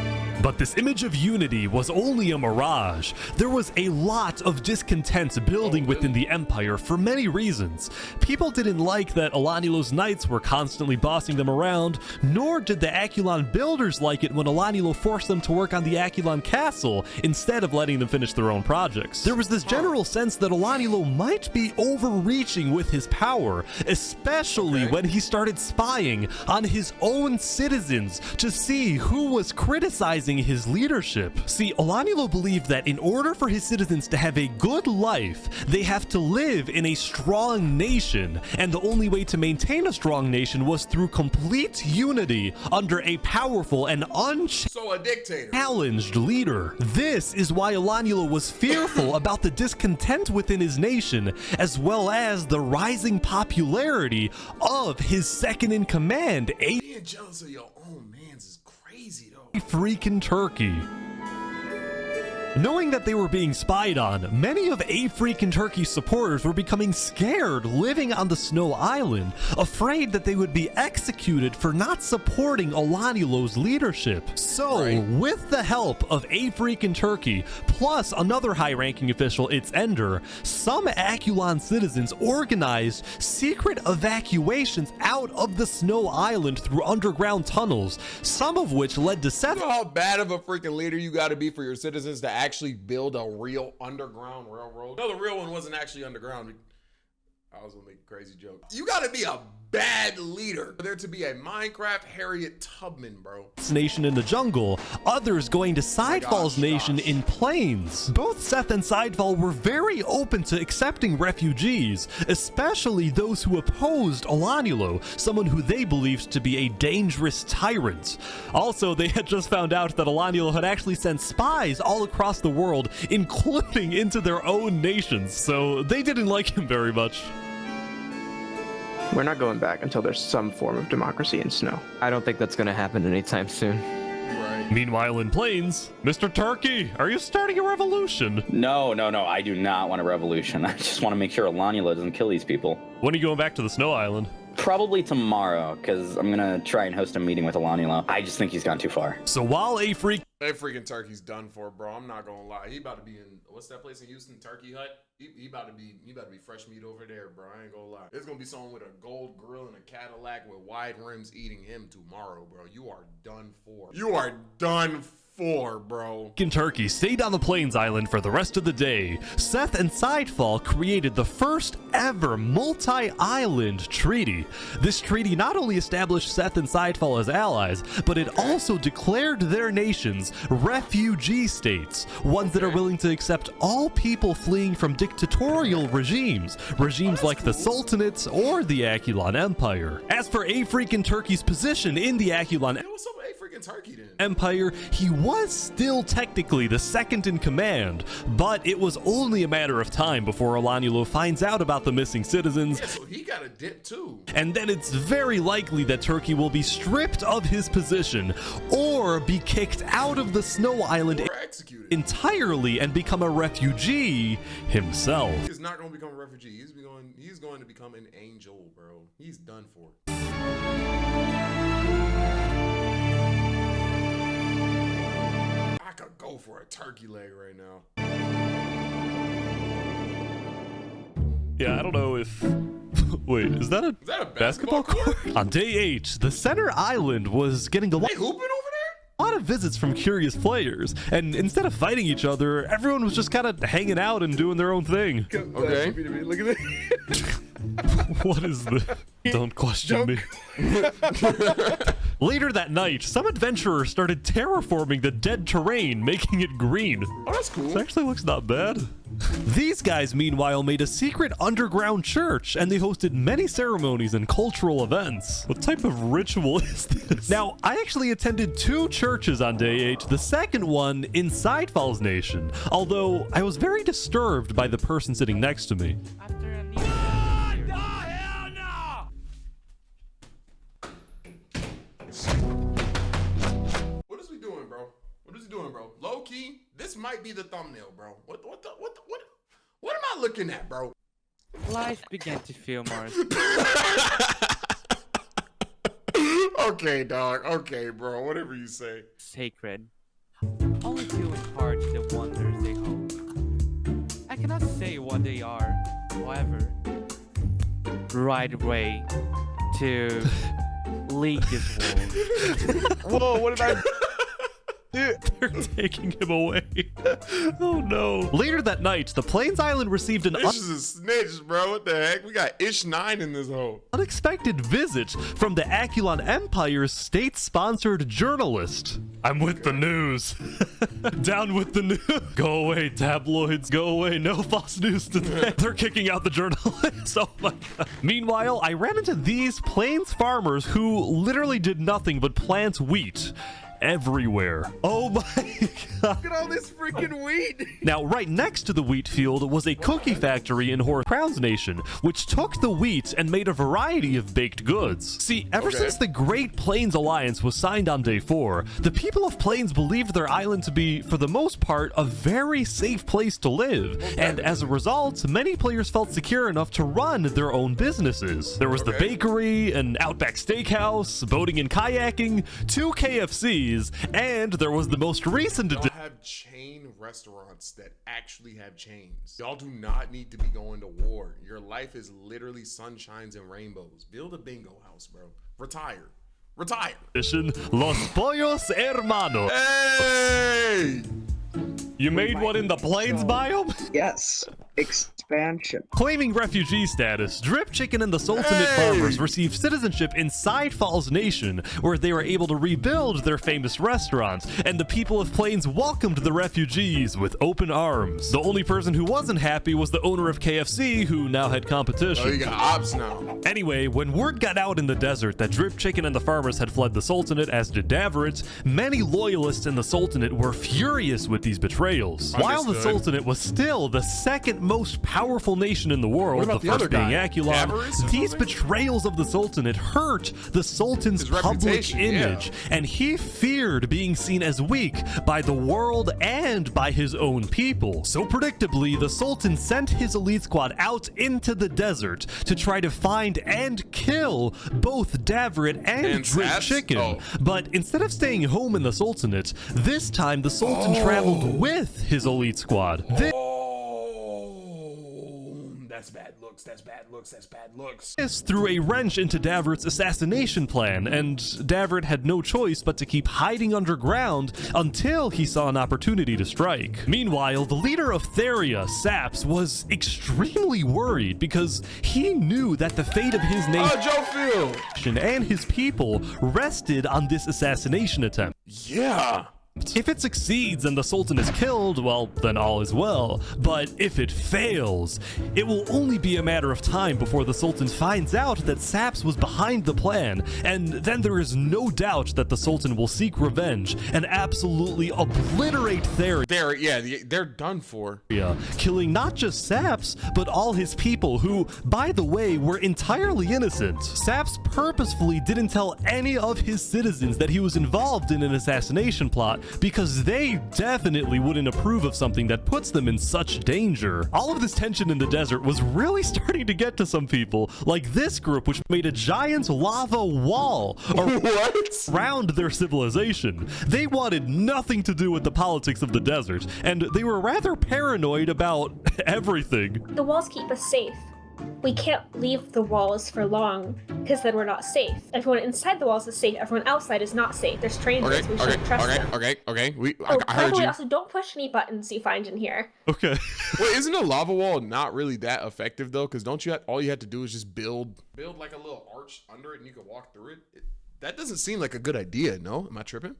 But this image of unity was only a mirage. There was a lot of discontent building within the Empire for many reasons. People didn't like that Olanilo's knights were constantly bossing them around, nor did the Aculon builders like it when Olanilo forced them to work on the Aculon castle instead of letting them finish their own projects. There was this general sense that Olanilo might be overreaching with his power, especially when he started spying on his own citizens to see who was criticizing his leadership. See, Olanilo believed that in order for his citizens to have a good life, they have to live in a strong nation, and the only way to maintain a strong nation was through complete unity under a powerful and unchallenged leader. This is why Olanilo was fearful about the discontent within his nation, as well as the rising popularity of his second-in-command, Being jealous of your own mans is crazy, though. Freaking Turkey. Knowing that they were being spied on, many of Freaking Turkey's supporters were becoming scared living on the Snow Island, afraid that they would be executed for not supporting Olanilo's leadership. So, with the help of Freaking Turkey, plus another high-ranking official, its Ender, some Aculon citizens organized secret evacuations out of the Snow Island through underground tunnels, some of which led to You know how bad of a freaking leader you got to be for your citizens to actually build a real underground railroad? No, the real one wasn't actually underground. I was gonna make a crazy joke. You gotta be a bad leader for there to be a Minecraft Harriet Tubman, bro. Nation in the jungle, others going to Sidefall's nation in plains. Both Seth and Sidefall were very open to accepting refugees, especially those who opposed Olanilo, someone who they believed to be a dangerous tyrant. Also, they had just found out that Olanilo had actually sent spies all across the world, including into their own nations, so they didn't like him very much. We're not going back until there's some form of democracy in Snow. I don't think that's going to happen anytime soon. Meanwhile in Plains, Mr. Turkey, are you starting a revolution? No, I do not want a revolution. I just want to make sure Olanilo doesn't kill these people. When are you going back to the Snow Island? Probably tomorrow, because I'm gonna try and host a meeting with Olanilo. I just think he's gone too far. So while freaking Turkey's done for, bro. I'm not gonna lie. He about to be in, what's that place in Houston? Turkey Hut? He about to be fresh meat over there, bro. I ain't gonna lie. There's gonna be someone with a gold grill and a Cadillac with wide rims eating him tomorrow, bro. You are done for. You are done for, bro. Turkey stayed on the Plains Island for the rest of the day. Seth and Sidefall created the first ever multi-island treaty. This treaty not only established Seth and Sidefall as allies, but it also declared their nations refugee states, ones that are willing to accept all people fleeing from dictatorial regimes like the Sultanates or the Aculon Empire. As for Freaking Turkey's position in the Aculon Empire, he was still technically the second in command, but it was only a matter of time before Olanilo finds out about the missing citizens. Yeah, so he got a dip too. And then it's very likely that Turkey will be stripped of his position or be kicked out of the Snow Island entirely and become a refugee himself. He's not going to become a refugee. He's going to become an angel, bro. He's done for. I could go for a turkey leg right now. Yeah, I don't know if... Wait, is that a basketball court? On day 8, the center island was getting a lot... They hooping over there? A lot of visits from curious players, and instead of fighting each other, everyone was just kind of hanging out and doing their own thing. Okay. Look at this. What is this? Don't question me. Later that night, some adventurers started terraforming the dead terrain, making it green. Oh, that's cool. This actually looks not bad. These guys, meanwhile, made a secret underground church, and they hosted many ceremonies and cultural events. What type of ritual is this? Now, I actually attended 2 churches on day 8, the second one inside Falls Nation, although I was very disturbed by the person sitting next to me. What is we doing, bro? What is he doing, bro? Low key, this might be the thumbnail, bro. What am I looking at, bro? Life began to feel more Okay, dog. Okay, bro. Whatever you say. sacred, only to impart the wonders they hold. I cannot say what they are, however, right way to lead this world. Whoa, what did I... They're taking him away. Oh no. Later that night, the Plains Island received an This is a snitch, bro. What the heck? We got Ish9 in this hole. unexpected visit from the Aculon Empire's state-sponsored journalist. I'm with the news. Down with the news. Go away, tabloids. Go away. No false news today. They're kicking out the journalists. Oh my god. Meanwhile, I ran into these Plains farmers who literally did nothing but plant wheat everywhere. Oh my god. Look at all this freaking wheat. Now, right next to the wheat field was a cookie factory in Crowns Nation, which took the wheat and made a variety of baked goods. See, ever since the Great Plains Alliance was signed on day 4, the people of Plains believed their island to be, for the most part, a very safe place to live. And as a result, many players felt secure enough to run their own businesses. There was the bakery, an Outback Steakhouse, boating and kayaking, 2 KFCs, and there was the most recent Y'all have chain restaurants that actually have chains. Y'all do not need to be going to war. Your life is literally sunshines and rainbows. Build a bingo house, bro. Retire. Retire. Los Pollos Hermanos. Hey! You made one in the Plains biome? Yes. Expansion. Claiming refugee status, Drip Chicken and the Sultanate farmers received citizenship inside Falls Nation, where they were able to rebuild their famous restaurant, and the people of Plains welcomed the refugees with open arms. The only person who wasn't happy was the owner of KFC, who now had competition. Oh, you got ops now. Anyway, when word got out in the desert that Drip Chicken and the farmers had fled the Sultanate, as did Davrit, many loyalists in the Sultanate were furious with these betrayals. While the Sultanate was still the second most powerful nation in the world, the first being Aculon, these betrayals of the Sultanate hurt the Sultan's public image, and he feared being seen as weak by the world and by his own people. So predictably, the Sultan sent his elite squad out into the desert to try to find and kill both Davrit and Drip Chicken. But instead of staying home in the Sultanate, this time the Sultan traveled with his elite squad. That's bad looks, that's bad looks, that's bad looks. This threw a wrench into Davrit's assassination plan, and Davrit had no choice but to keep hiding underground until he saw an opportunity to strike. Meanwhile, the leader of Theria, Saps, was extremely worried because he knew that the fate of his nation and his people rested on this assassination attempt. Yeah. If it succeeds and the Sultan is killed, well, then all is well. But if it fails, it will only be a matter of time before the Sultan finds out that Saps was behind the plan, and then there is no doubt that the Sultan will seek revenge and absolutely obliterate Theria. They're done for. Killing not just Saps, but all his people who, by the way, were entirely innocent. Saps purposefully didn't tell any of his citizens that he was involved in an assassination plot, because they definitely wouldn't approve of something that puts them in such danger. All of this tension in the desert was really starting to get to some people, like this group, which made a giant lava wall around their civilization. They wanted nothing to do with the politics of the desert, and they were rather paranoid about everything. The walls keep us safe. We can't leave the walls for long, because then we're not safe. Everyone inside the walls is safe. Everyone outside is not safe. They're strangers. We shouldn't trust them. Okay. I heard you. Also, don't push any buttons you find in here. Okay. Wait, isn't a lava wall not really that effective though? Because don't you all you have to do is just build like a little arch under it, and you can walk through it. That doesn't seem like a good idea. No, am I tripping?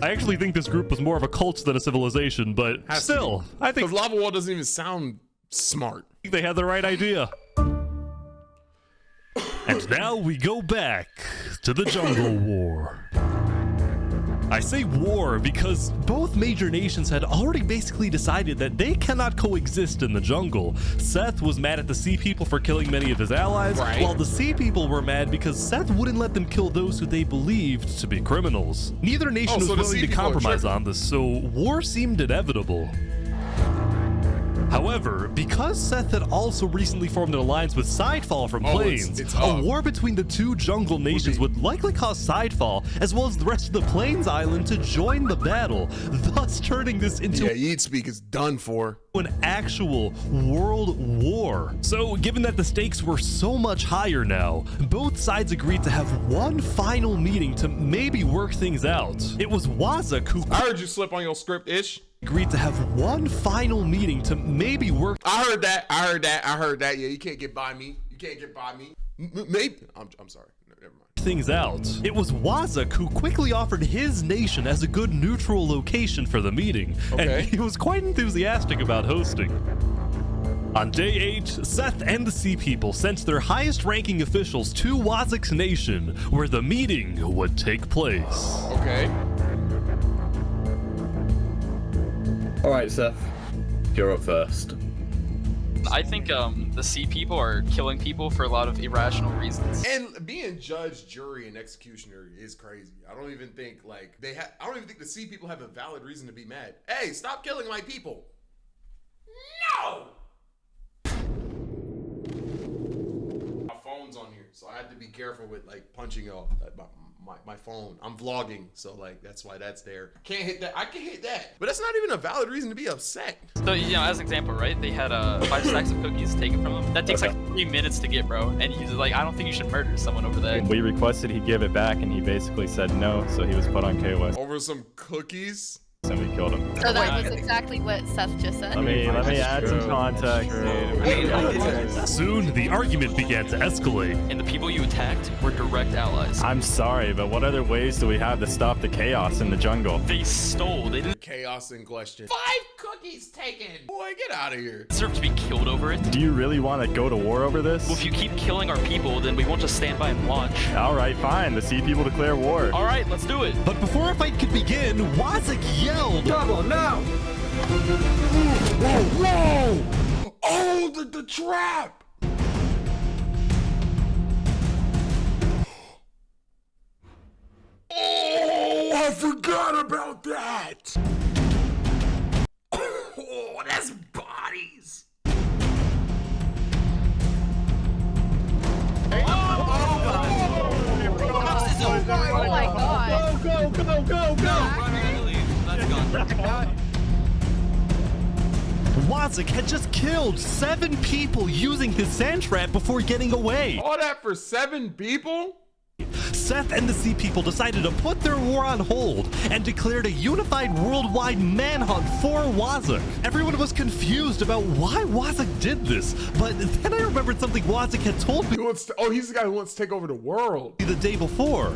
I actually think this group was more of a cult than a civilization, but still, I think the lava wall doesn't even sound smart. They had the right idea. And now we go back to the Jungle War. I say war because both major nations had already basically decided that they cannot coexist in the jungle. Seth was mad at the Sea People for killing many of his allies, while the Sea People were mad because Seth wouldn't let them kill those who they believed to be criminals. Neither nation was willing to compromise on this, so war seemed inevitable. However, because Seth had also recently formed an alliance with Sidefall from Plains, a war between the two jungle nations would likely cause Sidefall, as well as the rest of the Plains Island, to join the battle, thus turning this into Yeet Speak is done for. An actual world war. So, given that the stakes were so much higher now, both sides agreed to have one final meeting to maybe work things out. It was Wazuk who— I heard you slip on your script, Ish. Agreed to have one final meeting to maybe work— I heard that. Yeah, you can't get by me. You can't get by me. Maybe. I'm sorry. No, never mind. Things out. It was Wazuk who quickly offered his nation as a good neutral location for the meeting, and he was quite enthusiastic about hosting. On day 8, Seth and the Sea People sent their highest-ranking officials to Wazuk's nation, where the meeting would take place. Okay. Alright, Seth. You're up first. I think the Sea People are killing people for a lot of irrational reasons. And being judge, jury, and executioner is crazy. I don't even think like I don't even think the Sea People have a valid reason to be mad. Hey, stop killing my people. No! My phone's on here, so I had to be careful with like punching off my phone. I'm vlogging, so like that's why that's there. Can't hit that. I can hit that, but that's not even a valid reason to be upset. So, you know, as an example, right? They had 5 stacks of cookies taken from them. That takes like 3 minutes to get, bro. And he's like, I don't think you should murder someone over that. We requested he give it back, and he basically said no, so he was put on KOS. Over some cookies? And we killed him. So that was exactly what Seth just said. Let me add some context. Soon, the argument began to escalate. And the people you attacked were direct allies. I'm sorry, but what other ways do we have to stop the chaos in the jungle? They stole. They didn't. Chaos in question. 5 cookies taken. Boy, get out of here. Deserve to be killed over it. Do you really want to go to war over this? Well, if you keep killing our people, then we won't just stand by and watch. All right, fine. The Sea People declare war. All right, let's do it. But before a fight could begin, Wazuk yelled, "Double no!" Whoa! Oh, the trap! Oh, I forgot about that! Oh, that's bodies! Oh my god! Go! Wazuk had just killed 7 people using his sand trap before getting away. All that for 7 people? Seth and the Sea People decided to put their war on hold and declared a unified worldwide manhunt for Wazuk. Everyone was confused about why Wazuk did this, but then I remembered something Wazuk had told me. He's the guy who wants to take over the world. The day before.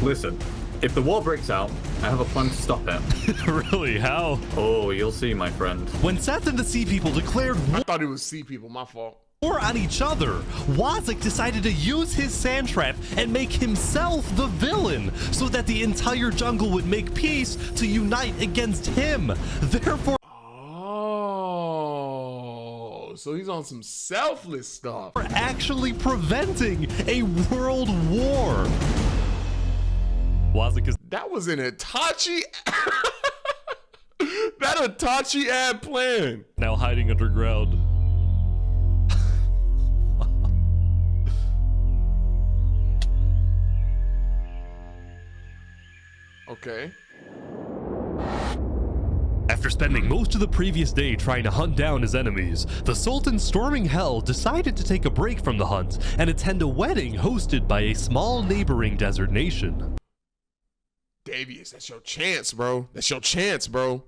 Listen, if the war breaks out, I have a plan to stop it. Really? How? Oh, you'll see, my friend. When Seth and the Sea People declared war— I thought it was Sea People, my fault. On each other, Wazuk decided to use his sand trap and make himself the villain so that the entire jungle would make peace to unite against him. Therefore— Oh, so he's on some selfless stuff. Actually preventing a world war. Wazuk is— That was an Itachi. That Itachi ad plan. Now hiding underground. Okay. After spending most of the previous day trying to hunt down his enemies, the Sultan storming hell decided to take a break from the hunt and attend a wedding hosted by a small neighboring desert nation. Davius, that's your chance, bro. That's your chance, bro.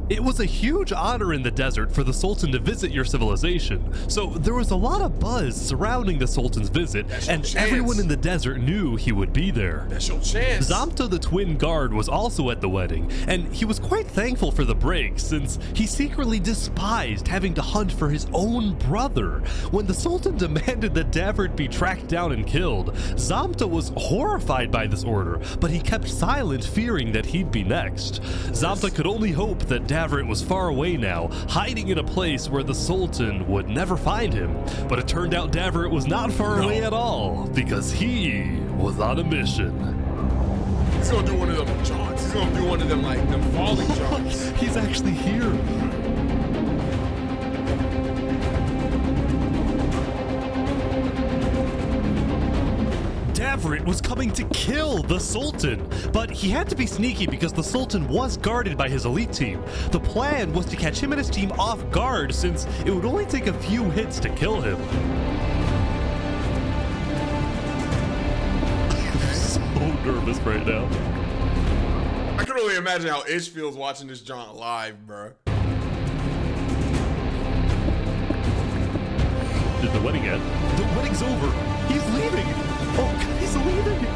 It was a huge honor in the desert for the Sultan to visit your civilization, so there was a lot of buzz surrounding the Sultan's visit, and everyone in the desert knew he would be there. That's your chance. Zamta the twin guard was also at the wedding, and he was quite thankful for the break since he secretly despised having to hunt for his own brother. When the Sultan demanded that Davert be tracked down and killed, Zamta was horrified by this order, but he kept silent, fearing that he'd be next. Zamta could only hope that Davert was far away now, hiding in a place where the Sultan would never find him. But it turned out Davert was not far away at all, because he was on a mission. He's gonna do one of them jaunts. He's gonna do one of them, like, them falling jaunts. He's actually here. Davert was coming to kill the Sultan, but he had to be sneaky because the Sultan was guarded by his elite team. The plan was to catch him and his team off guard since it would only take a few hits to kill him. I'm so nervous right now. I can only imagine how Ish feels watching this jaunt live, bro. Did the wedding end? The wedding's over. He's leaving. Oh, God, he's leaving.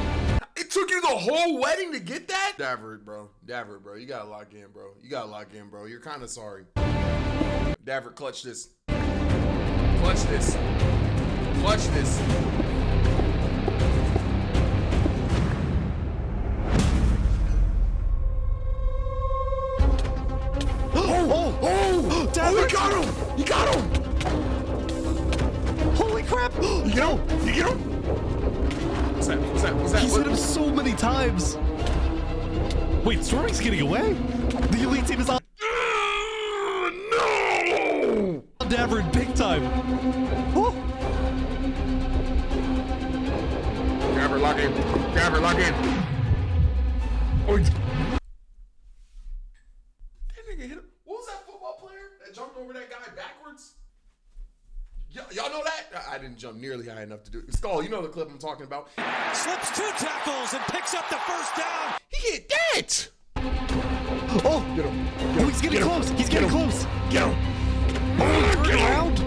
It took you the whole wedding to get that? Davert, bro. Davert, bro. You gotta lock in, bro. You gotta lock in, bro. You're kind of sorry. Davert, clutch this. Clutch this. Clutch this. Oh, Davert. He got him. He got him. Holy crap. You get him? You get him? What's that? What's that? What's that? He's hit him so many times. Wait, Storming's getting away? The elite team is on. No! Davert big time. Oh. Davert, lock in. Davert, lock in. Oh, that nigga hit him. What was that football player that jumped over that guy backwards? Y'all know that? I didn't jump nearly high enough to do it. Skull, you know the clip I'm talking about. Slips 2 tackles and picks up the first down. He hit that! Oh! Get him. Oh, he's getting close. He's getting close. Get him. Get around.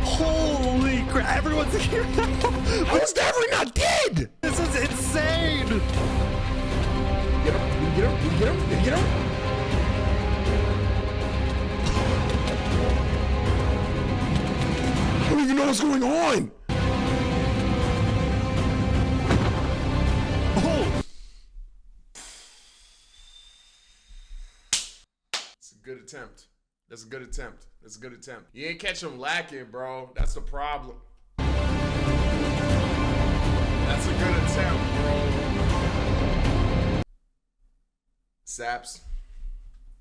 Holy crap. Everyone's here now. How is Davert not dead? This is insane. Get him. Get him. Get him. Get him. I don't even know what's going on. Oh! It's a good attempt. That's a good attempt. That's a good attempt. You ain't catch him lacking, bro. That's the problem. That's a good attempt, bro. Saps,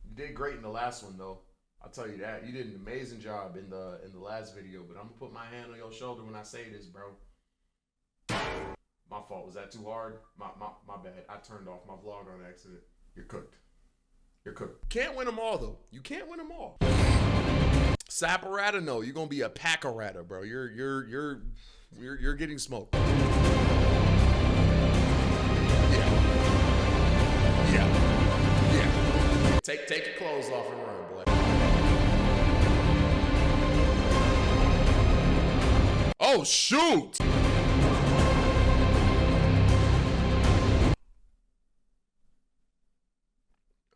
you did great in the last one, though. I'll tell you that. You did an amazing job in the last video, but I'm gonna put my hand on your shoulder when I say this, bro. My fault. Was that too hard? My bad. I turned off my vlog on accident. You're cooked. You're cooked. Can't win them all, though. You can't win them all. Saparata, no. You're gonna be a packarata, bro. You're getting smoked. Yeah. Take your clothes off and run, boy. Oh, shoot!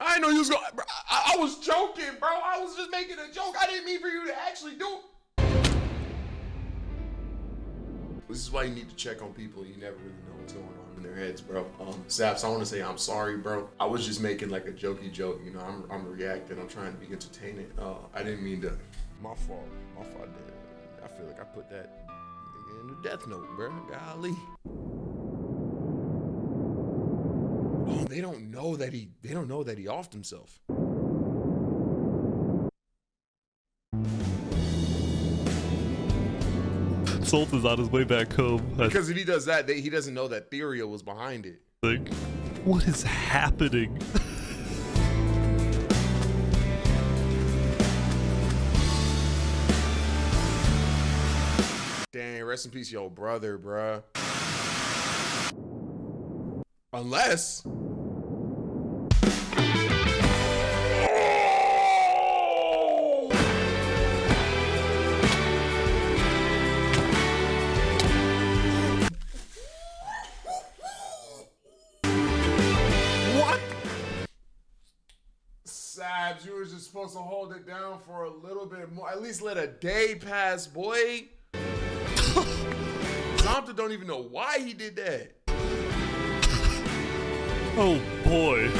I didn't know you was going. I was joking, bro. I was just making a joke. I didn't mean for you to actually do it. This is why you need to check on people. You never really know what's going on in their heads, bro. Saps, I want to say I'm sorry, bro. I was just making like a jokey joke. You know, I'm reacting. I'm trying to be entertaining. I didn't mean to. My fault. My fault. I feel like I put that in the death note, bro. Golly. Oh, they don't know that he offed himself. Sultan's on his way back home. Because if he does that, he doesn't know that Theria was behind it. Like, what is happening? Dang, rest in peace, yo brother, bruh. Unless... Sabs, you were just supposed to hold it down for a little bit more. At least let a day pass, boy. Zamta don't even know why he did that. Oh boy.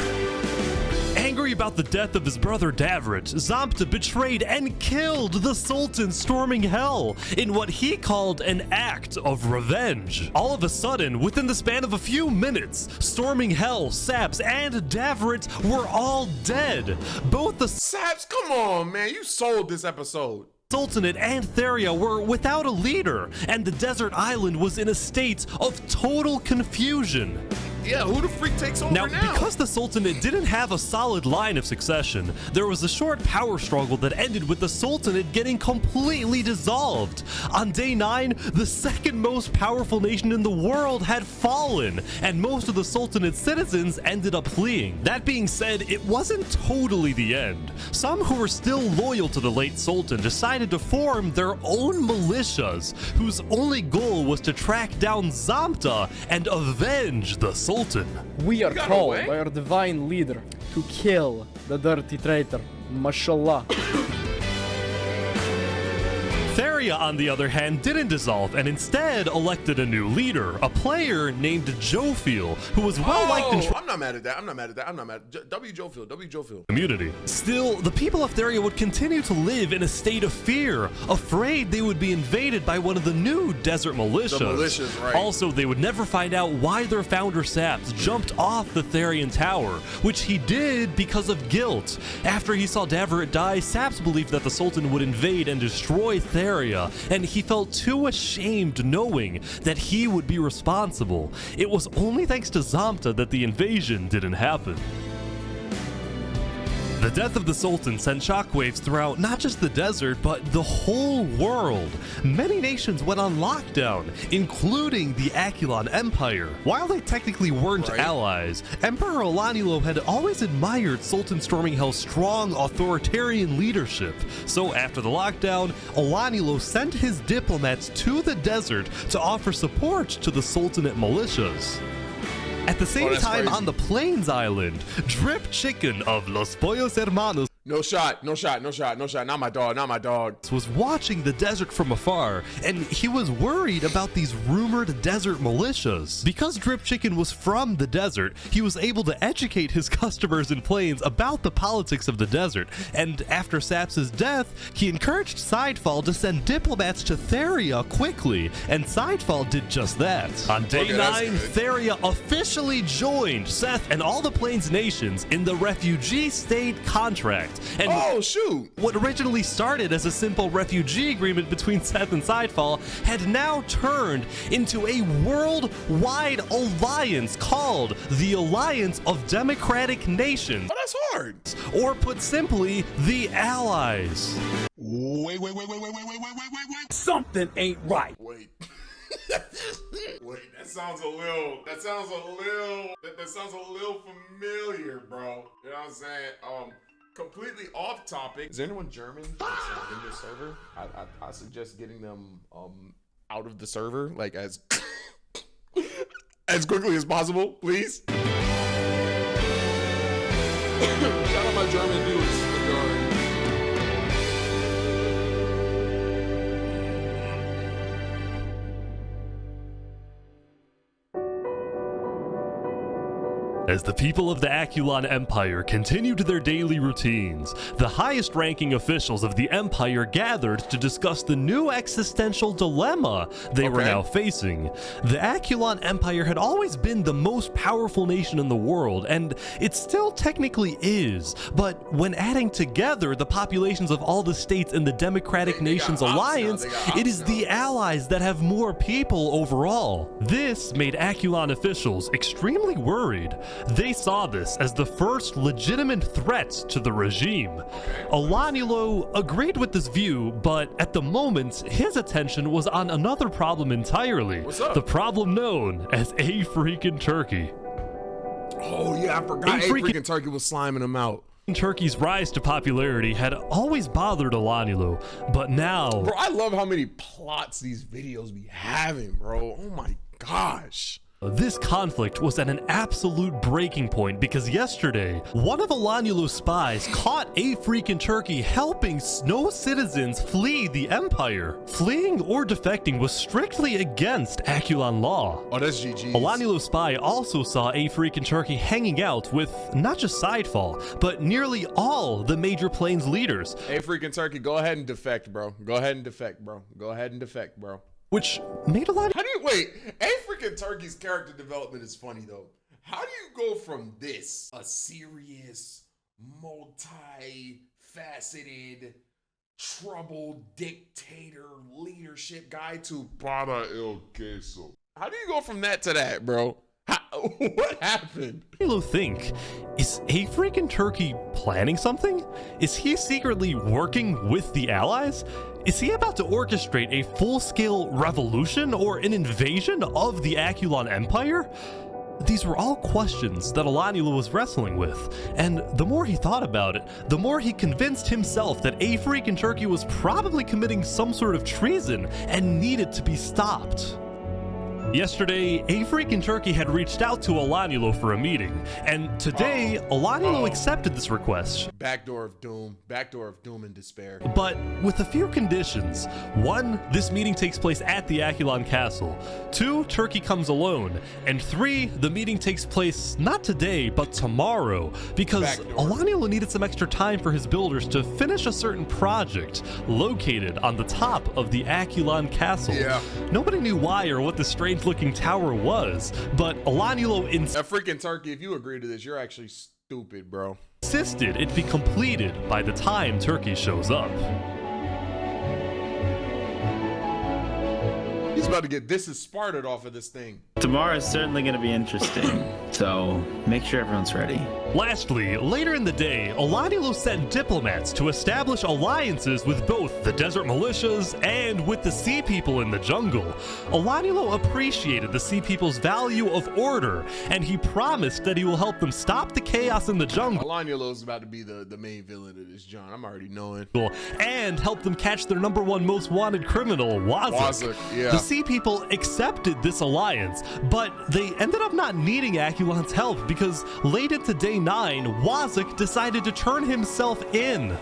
Angry about the death of his brother Davrit, Zamta betrayed and killed the Sultan storming Hell in what he called an act of revenge. All of a sudden, within the span of a few minutes, storming Hell, Saps, and Davrit were all dead. Both the Saps, come on, man, you sold this episode. Sultanate and Theria were without a leader, and the desert island was in a state of total confusion. Yeah, who the freak takes over now? Because the Sultanate didn't have a solid line of succession, there was a short power struggle that ended with the Sultanate getting completely dissolved. On day 9, the second most powerful nation in the world had fallen, and most of the Sultanate's citizens ended up fleeing. That being said, it wasn't totally the end. Some who were still loyal to the late Sultan decided to form their own militias, whose only goal was to track down Zamta and avenge the Sultan. We are called by our divine leader to kill the dirty traitor, mashallah. Theria, on the other hand, didn't dissolve and instead elected a new leader, a player named Jofiel, who was well-liked in I'm not mad at that. I'm not mad at that. I'm not mad. W. Jofiel. Community. Still, the people of Theria would continue to live in a state of fear, afraid they would be invaded by one of the new desert militias. The militias, right. Also, they would never find out why their founder Saps jumped off the Therian tower, which he did because of guilt. After he saw Davrit die, Saps believed that the Sultan would invade and destroy Theria, and he felt too ashamed knowing that he would be responsible. It was only thanks to Zamta that the invasion didn't happen. The death of the Sultan sent shockwaves throughout not just the desert, but the whole world. Many nations went on lockdown, including the Akulon Empire. While they technically weren't allies, Emperor Olanilo had always admired Sultan Storming Hell's strong authoritarian leadership. So after the lockdown, Olanilo sent his diplomats to the desert to offer support to the Sultanate militias. At the same time, on the Plains Island, Drip Chicken of Los Pollos Hermanos No shot, not my dog. Was watching the desert from afar, and he was worried about these rumored desert militias. Because Drip Chicken was from the desert, he was able to educate his customers in Plains about the politics of the desert, and after Saps' death, he encouraged Sidefall to send diplomats to Theria quickly, and Sidefall did just that. On day 9, Theria officially joined Seth and all the Plains nations in the refugee state contract. And what originally started as a simple refugee agreement between Seth and Sidefall had now turned into a worldwide alliance called the Alliance of Democratic Nations. Oh, that's hard. Or put simply, the Allies. Wait. Something ain't right. Wait, that sounds a little familiar, bro. You know what I'm saying? Completely off topic. Is there anyone German that's in this server? I suggest getting them out of the server, like as quickly as possible, please. Shout out my German viewers. As the people of the Akulon Empire continued their daily routines, the highest-ranking officials of the Empire gathered to discuss the new existential dilemma they were now facing. The Akulon Empire had always been the most powerful nation in the world, and it still technically is, but when adding together the populations of all the states in the Democratic Nations Alliance, it is the allies that have more people overall. This made Akulon officials extremely worried. They saw this as the first legitimate threat to the regime. Olanilo agreed with this view, but at the moment, his attention was on another problem entirely. What's up? The problem known as A Freaking Turkey. Oh yeah, I forgot. A freaking Turkey was sliming him out. Turkey's rise to popularity had always bothered Olanilo, but now... Bro, I love how many plots these videos be having, bro. Oh my gosh. This conflict was at an absolute breaking point because yesterday, one of Alanyulu's spies caught a freaking turkey helping Snow citizens flee the Empire. Fleeing or defecting was strictly against Aculon law. Oh, that's GG's. Alanyulu's spy also saw a freaking turkey hanging out with not just Sidefall, but nearly all the major plains leaders. Hey, freaking turkey, go ahead and defect, bro. Go ahead and defect, bro. Go ahead and defect, bro. Which made a lot of— How do you, wait, African Turkey's character development is funny though. How do you go from this, a serious, multi-faceted, troubled dictator leadership guy to para el queso? How do you go from that to that, bro? What happened? Halo think, is a freaking turkey planning something? Is he secretly working with the allies? Is he about to orchestrate a full-scale revolution or an invasion of the Aculon Empire? These were all questions that Alanyulu was wrestling with, and the more he thought about it, the more he convinced himself that a freaking turkey was probably committing some sort of treason and needed to be stopped. Yesterday, a freaking turkey had reached out to Alanyulu for a meeting, and today, Alanyulu accepted this request. Backdoor of doom and despair. But with a few conditions. 1, this meeting takes place at the Aculon Castle. 2, Turkey comes alone. And 3, the meeting takes place not today, but tomorrow, because Alanyulu needed some extra time for his builders to finish a certain project located on the top of the Aculon Castle. Yeah. Nobody knew why or what the strange looking tower was, but Alanyulu A freaking turkey, if you agree to this, you're actually stupid, bro. Insisted it be completed by the time Turkey shows up. He's about to get this is Spartan off of this thing. Tomorrow is certainly going to be interesting, so make sure everyone's ready. Lastly, later in the day, Alanyulu sent diplomats to establish alliances with both the desert militias and with the sea people in the jungle. Alanyulu appreciated the sea people's value of order, and he promised that he will help them stop the chaos in the jungle. Alanyulu is about to be the main villain of this, John. I'm already knowing. And help them catch their #1 most wanted criminal, Wazuk. Wazuk, yeah. The sea people accepted this alliance, but they ended up not needing Aculon's help because late into day 9, Wazuk decided to turn himself in.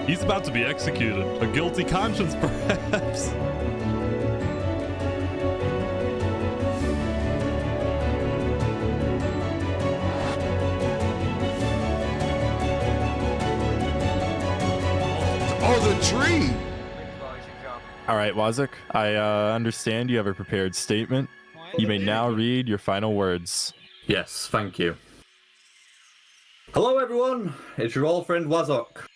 He's about to be executed. A guilty conscience, perhaps. Oh, the tree! All right, Wazuk, I understand you have a prepared statement. You may now read your final words. Yes, thank you. Hello, everyone. It's your old friend Wazuk.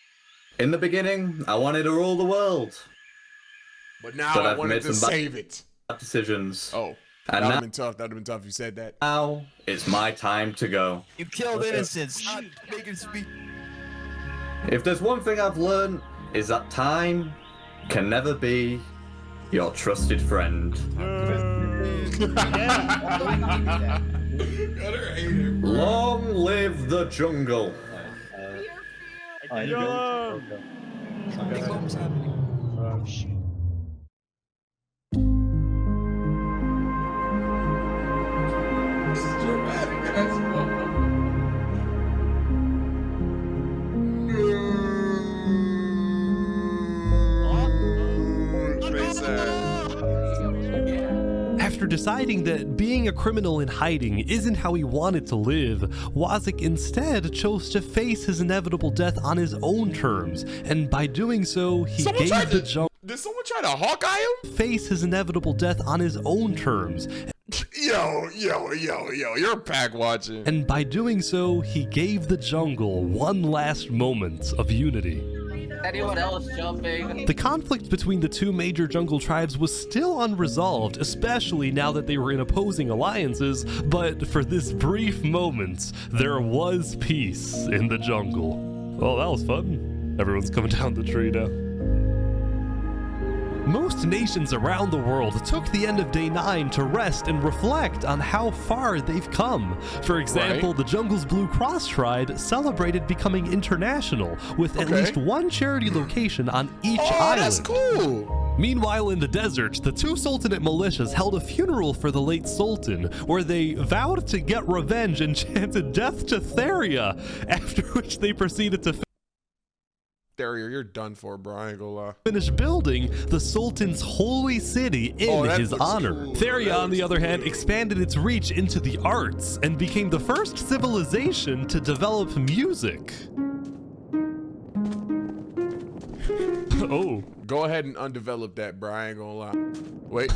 In the beginning, I wanted to rule the world. But now I wanted to save it. Bad decisions. Oh, and that would now, have been tough. That would have been tough if you said that. Now it's my time to go. You killed innocents. Not making speak. If there's one thing I've learned, is that time can never be your trusted friend. Long live the jungle. This is dramatic as well. After deciding that being a criminal in hiding isn't how he wanted to live, Wazuk instead chose to face his inevitable death on his own terms, and by doing so, he gave the jungle. Did someone try to Hawkeye him? Face his inevitable death on his own terms. Yo, you're pack watching. And by doing so, he gave the jungle one last moment of unity. Anyone else jumping? The conflict between the two major jungle tribes was still unresolved, especially now that they were in opposing alliances, but for this brief moment, there was peace in the jungle. Well, that was fun. Everyone's coming down the tree now. Most nations around the world took the end of day 9 to rest and reflect on how far they've come. For example, the jungle's Blue Cross tribe celebrated becoming international with at least one charity location on each island. That's cool. Meanwhile, in the desert, the two Sultanate militias held a funeral for the late Sultan, where they vowed to get revenge and chanted death to Theria, after which they proceeded to Theria, you're done for, bro. I ain't gonna lie. finish building the Sultan's holy city in his honor. Cool. Theria, on the other hand, expanded its reach into the arts and became the first civilization to develop music. Oh. Go ahead and undevelop that, bro. I ain't gonna lie. Wait.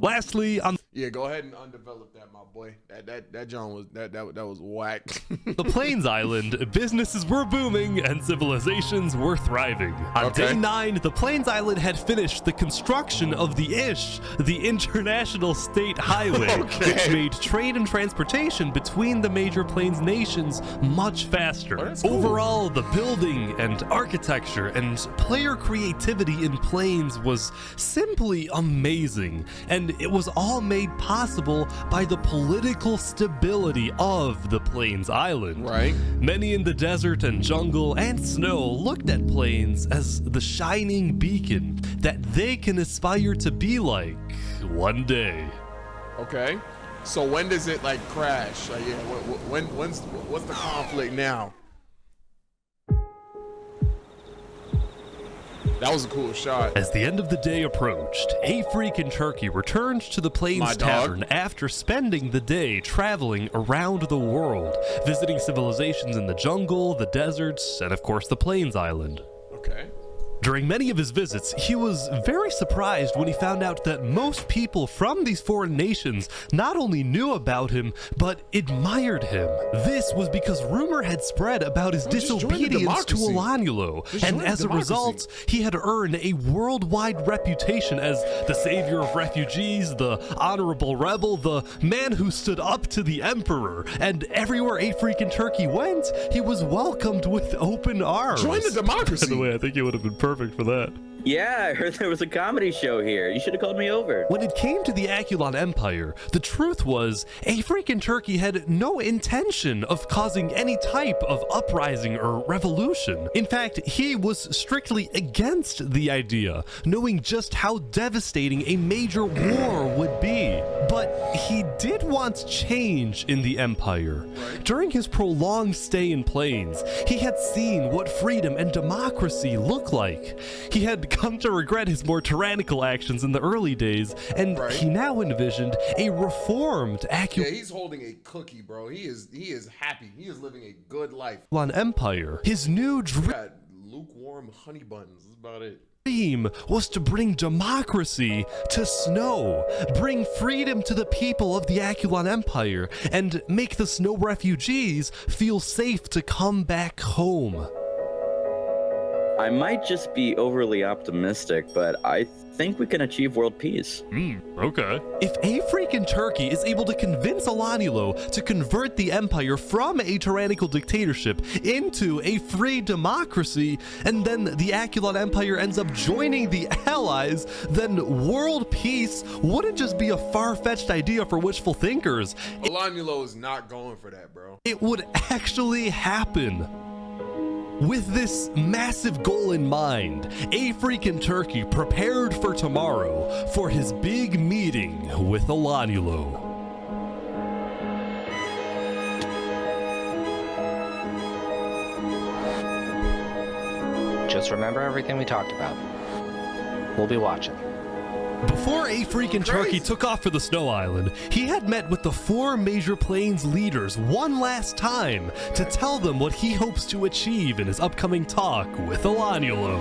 Lastly, yeah, go ahead and undevelop that, my boy. That John was that was whack. the Plains Island, businesses were booming and civilizations were thriving. On day 9, the Plains Island had finished the construction of the ISH, the International State Highway, which made trade and transportation between the major Plains nations much faster. Cool. Overall, the building and architecture and player creativity in Plains was simply amazing, and it was all made possible by the political stability of the Plains Island. Right. Many in the desert and jungle and snow looked at Plains as the shining beacon that they can aspire to be like one day. Okay. So when does it like crash? Like, yeah, what's the conflict now? That was a cool shot. As the end of the day approached, a freaking turkey returned to the Plains Tavern after spending the day traveling around the world, visiting civilizations in the jungle, the deserts, and of course the Plains Island. Okay. During many of his visits, he was very surprised when he found out that most people from these foreign nations not only knew about him, but admired him. This was because rumor had spread about his disobedience to Olanulo, and as a result, he had earned a worldwide reputation as the savior of refugees, the honorable rebel, the man who stood up to the emperor, and everywhere a freaking turkey went, he was welcomed with open arms. Join the democracy! By the way, I think he would have been perfect for that. Yeah, I heard there was a comedy show here. You should have called me over. When it came to the Akulon Empire, the truth was, a freaking turkey had no intention of causing any type of uprising or revolution. In fact, he was strictly against the idea, knowing just how devastating a major war would be. But he did want change in the empire. During his prolonged stay in Plains, he had seen what freedom and democracy look like. He had come to regret his more tyrannical actions in the early days, and he now envisioned a reformed Yeah, he's holding a cookie, bro. He is happy. He is living a good life. Empire. His new got lukewarm honey buns. That's about it. dream was to bring democracy to snow, bring freedom to the people of the Akulon Empire, and make the snow refugees feel safe to come back home. I might just be overly optimistic, but I think we can achieve world peace. Okay. If a freaking turkey is able to convince Olanulo to convert the empire from a tyrannical dictatorship into a free democracy, and then the Akulon Empire ends up joining the Allies, then world peace wouldn't just be a far-fetched idea for wishful thinkers. Olanulo is not going for that, bro. It would actually happen. With this massive goal in mind, a freaking turkey prepared for tomorrow for his big meeting with Olanulo. Just remember everything we talked about. We'll be watching. Before a freaking turkey took off for the Snow Island, he had met with the 4 major plains leaders one last time to tell them what he hopes to achieve in his upcoming talk with Olanulo.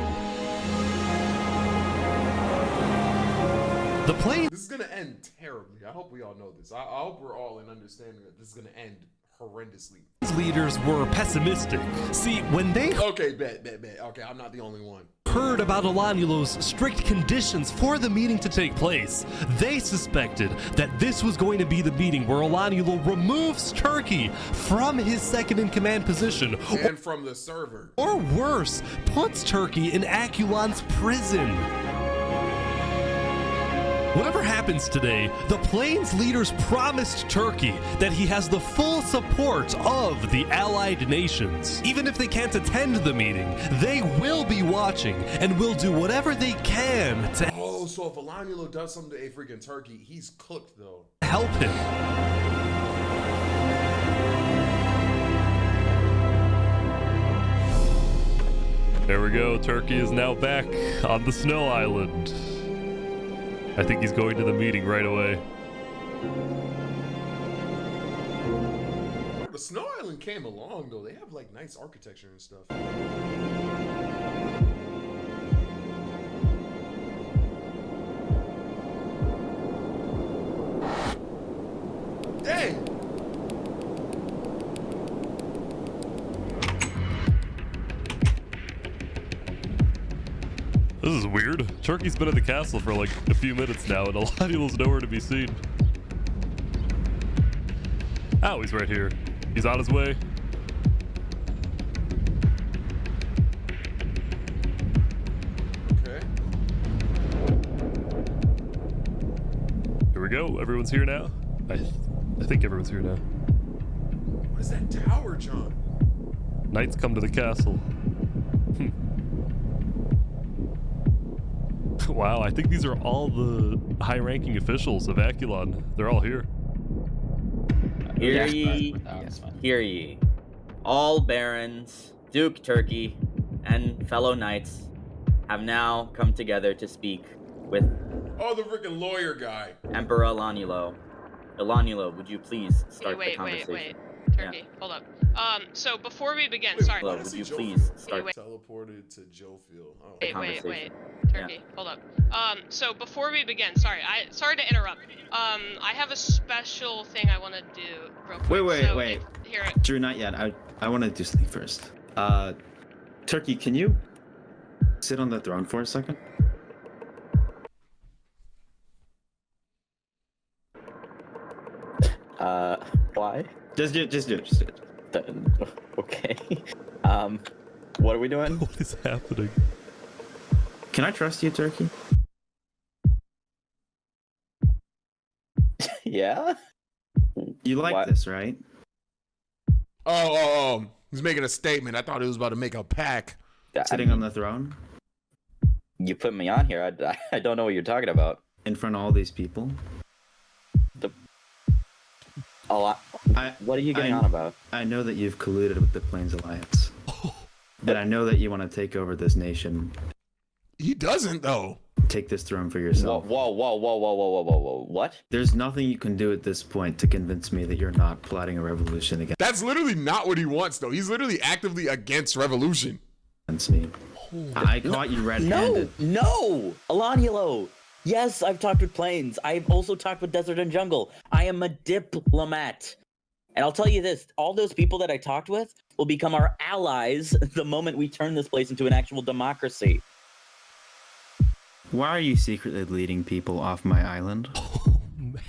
The plains... This is gonna end terribly. I hope we all know this. I hope we're all in understanding that this is gonna end horrendously. Leaders were pessimistic. See, when they... Okay, bet. Okay, I'm not the only one. Heard about Olanulo's strict conditions for the meeting to take place, they suspected that this was going to be the meeting where Olanulo removes Turkey from his second-in-command position. And from the server. Or worse, puts Turkey in Akulon's prison. Whatever happens today, the Plains leaders promised Turkey that he has the full support of the allied nations. Even if they can't attend the meeting, they will be watching and will do whatever they can to... Oh, so if Alanyulo does something to a freaking turkey, he's cooked though. Help him. There we go. Turkey is now back on the snow island. I think he's going to the meeting right away. The snow island came along though. They have like nice architecture and stuff. Dang! This is weird. Turkey's been at the castle for like a few minutes now, and Alanyulo's nowhere to be seen. Oh, he's right here. He's on his way. Okay. Here we go. Everyone's here now. I think everyone's here now. What is that tower, John? Knights come to the castle. Wow, I think these are all the high-ranking officials of Aculon. They're all here. Hear ye, hear ye. All barons, Duke Turkey, and fellow knights have now come together to speak with Oh, the freaking lawyer guy. Emperor Alanyulo. Alanyulo, would you please start the conversation? Wait. Turkey, hold up. So before we begin, sorry. Hello, would you please start? Teleported to Joefield. Oh. Wait. Turkey, hold up. So before we begin, sorry to interrupt. I have a special thing I want to do real quick. Wait. Here. Drew, not yet. I want to do something first. Turkey, can you sit on the throne for a second? Why? Just do it. Okay. What are we doing? What is happening? Can I trust you, Turkey? Yeah? You like this, right? Oh. He's making a statement. I thought he was about to make a pack. Sitting on the throne? You put me on here. I don't know what you're talking about. In front of all these people? What are you getting on about? I know that you've colluded with the Plains Alliance. And I know that you want to take over this nation. He doesn't, though. Take this throne for yourself. Whoa. What? There's nothing you can do at this point to convince me that you're not plotting a revolution against That's literally not what he wants, though. He's literally actively against revolution. me. I caught you red-handed. No! Alanyulo! Yes, I've talked with Plains. I've also talked with Desert and Jungle. I am a diplomat. And I'll tell you this, all those people that I talked with will become our allies the moment we turn this place into an actual democracy. Why are you secretly leading people off my island? Oh, man.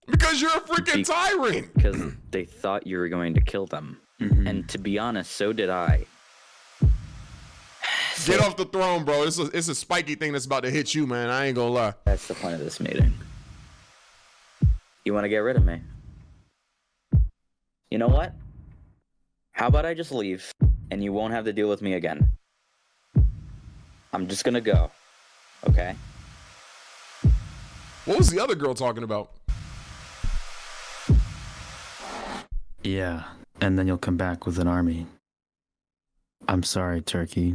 Because you're a freaking tyrant! Because they thought you were going to kill them. Mm-hmm. And to be honest, so did I. Get off the throne, bro. It's a spiky thing that's about to hit you, man. I ain't gonna lie. That's the point of this meeting. You want to get rid of me? You know what? How about I just leave, and you won't have to deal with me again? I'm just gonna go. Okay? What was the other girl talking about? Yeah, and then you'll come back with an army. I'm sorry, Turkey.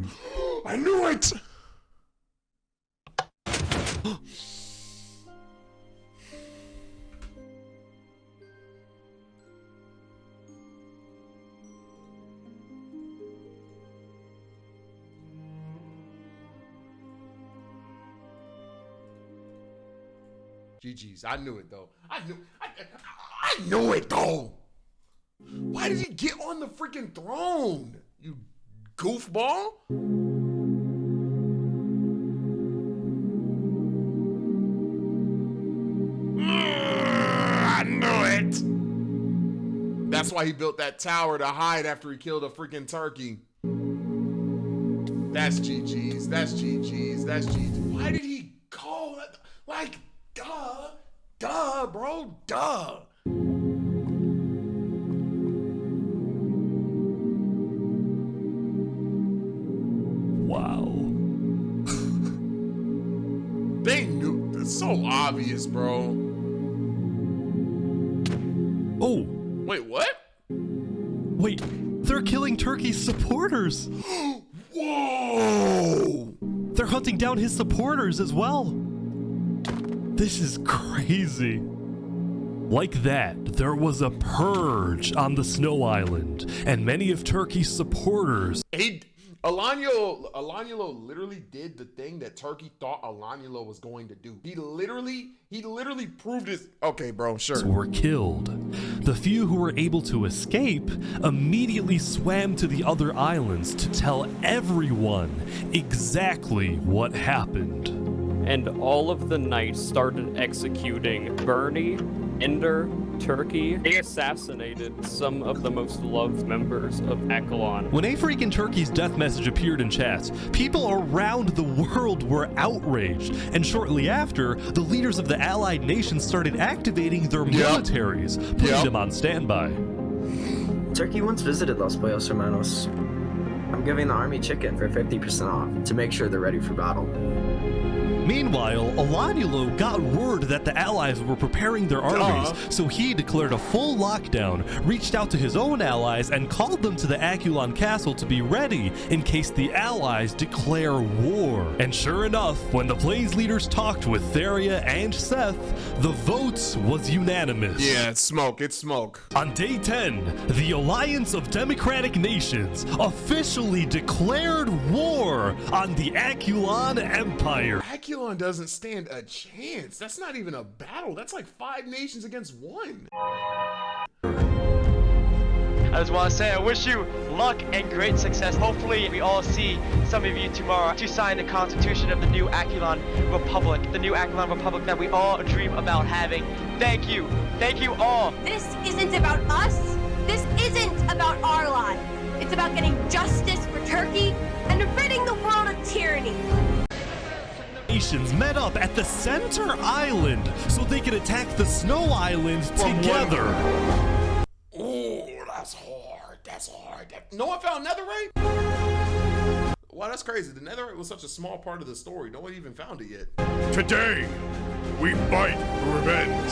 I knew it! GG's. I knew it, though. I knew it, though. Why did he get on the freaking throne? You goofball? I knew it. That's why he built that tower to hide after he killed a freaking turkey. That's GG's. That's GG's. That's GG's. Why did he call that? Like, duh, bro, duh. Wow. It's so obvious, bro. Oh. Wait, what? Wait, they're killing Turkey's supporters. Whoa! They're hunting down his supporters as well. This is crazy. Like that, there was a purge on the Snow Island, and many of Turkey's supporters. Alanyulo literally did the thing that Turkey thought Alanyulo was going to do. He literally proved his. Okay, bro, sure. Were killed. The few who were able to escape immediately swam to the other islands to tell everyone exactly what happened. And all of the knights started executing Bernie, Ender, Turkey. They assassinated some of the most loved members of Escalation. When Afrik and Turkey's death message appeared in chats, people around the world were outraged, and shortly after, the leaders of the allied nations started activating their militaries, putting them on standby. Turkey once visited Los Pollos Hermanos. I'm giving the army chicken for 50% off to make sure they're ready for battle. Meanwhile, Alanyulo got word that the allies were preparing their armies, so he declared a full lockdown, reached out to his own allies, and called them to the Akulon castle to be ready in case the allies declare war. And sure enough, when the Plains leaders talked with Theria and Seth, the vote was unanimous. Yeah, it's smoke, it's smoke. On day 10, the Alliance of Democratic Nations officially declared war on the Akulon Empire. Akulon doesn't stand a chance. That's not even a battle. That's like 5 nations against 1. I just want to say I wish you luck and great success. Hopefully we all see some of you tomorrow to sign the constitution of the new Akulon Republic. The new Akulon Republic that we all dream about having. Thank you. Thank you all. This isn't about us. This isn't about our lives. It's about getting justice for Turkey and ridding the world of tyranny. Nations met up at the center island so they could attack the Snow Island together. Oh, that's hard. That's hard. No one found netherite? Wow, that's crazy. The netherite was such a small part of the story. No one even found it yet. Today, we fight for revenge.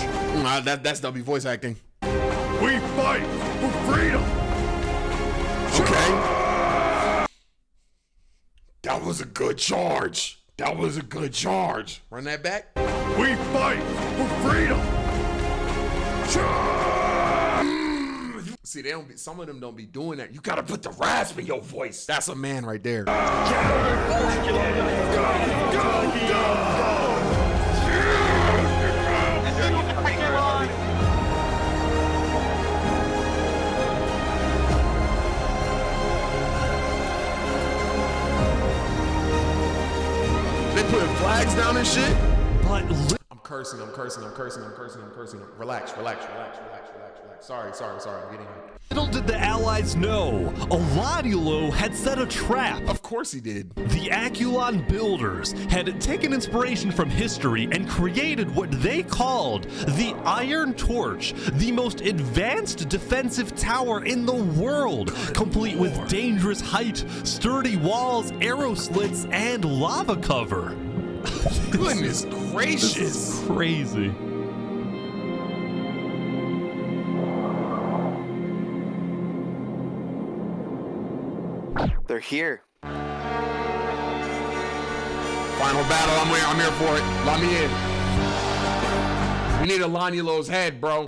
That's W voice acting. We fight for freedom. Okay. That was a good charge. That was a good charge. Run that back. We fight for freedom. See, they don't be. Some of them don't be doing that. You gotta put the rasp in your voice. That's a man right there. They putting flags down and shit. But I'm cursing. Relax. Sorry. I'm getting hyped. Little did the allies know, Alanyulo had set a trap. Of course he did. The Akulon builders had taken inspiration from history and created what they called the Iron Torch, the most advanced defensive tower in the world, complete with dangerous height, sturdy walls, arrow slits, and lava cover. Goodness gracious. This is crazy. They're here. Final battle. I'm here for it. Let me in. We need Alanyulo's head, bro.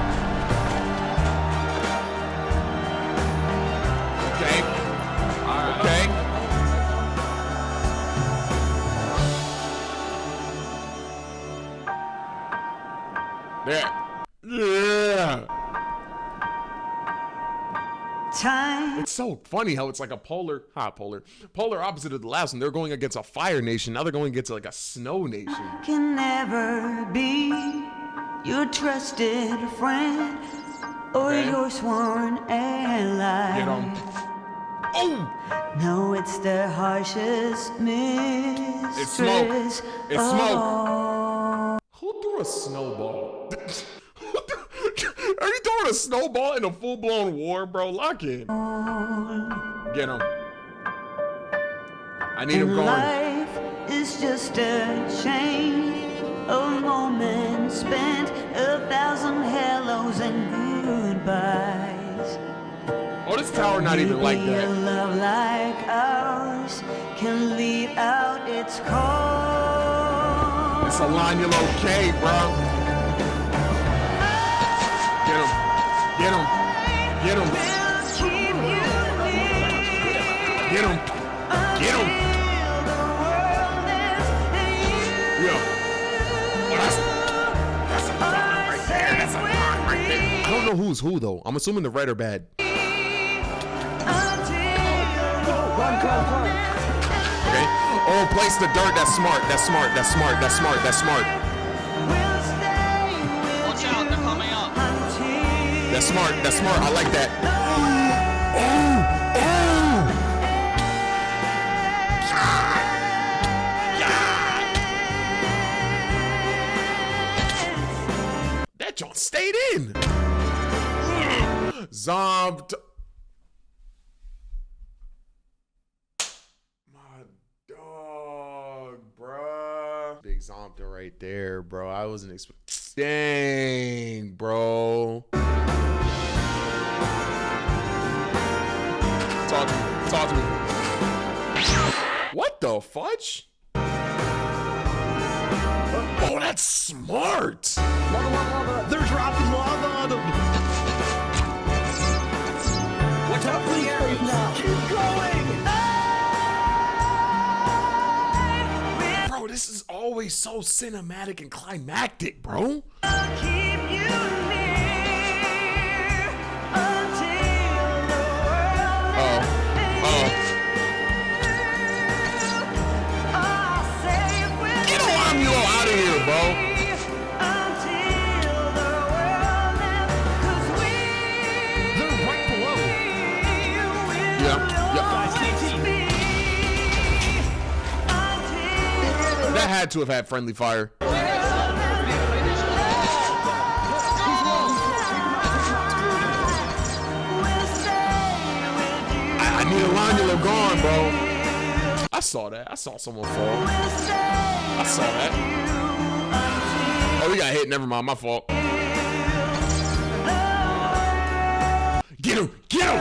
Okay. Okay. There. Yeah. Time. It's so funny how it's like a polar opposite of the last one. They're going against a fire nation. Now they're going against like a snow nation. Can never be your trusted friend or your sworn ally. Get 'em. Oh! No, it's the harshest mistress. It's smoke. It's smoke. Oh. Who threw a snowball? Are you throwing a snowball in a full-blown war, bro? Lock in. Get him. I need him going. Life is just a chain of moments spent, 1,000 hellos and goodbyes. Oh, this tower not even like Maybe that. a love like ours can lead out its cause. It's a Lanula K, bro. Get him. Get him. Get him. Get him. Get him. Yeah. Oh, that's a line right there. That's a line right there. I don't know who's who, though. I'm assuming the red are bad. Okay. Oh, place the dirt. That's smart. That's smart. That's smart. That's smart. That's smart. Watch out, they're coming up. That's smart. That's smart. I like that. That joint stayed in. Zombed. My dog, bruh. Big zombie right there, bro. I wasn't expecting. Dang, bro. Talk to me. Talk to me. What the fudge? Oh, that's smart. They're dropping lava on them. Watch out for the arrows now. Keep going. Bro, this is always so cinematic and climactic, bro. Get Romulo out of here, bro. They're right below. Yeah. That had to have had friendly fire. I need a Lanula gone, bro. I saw that. I saw someone fall. I saw that. Oh, we got hit. Never mind. My fault. Get him. Get him.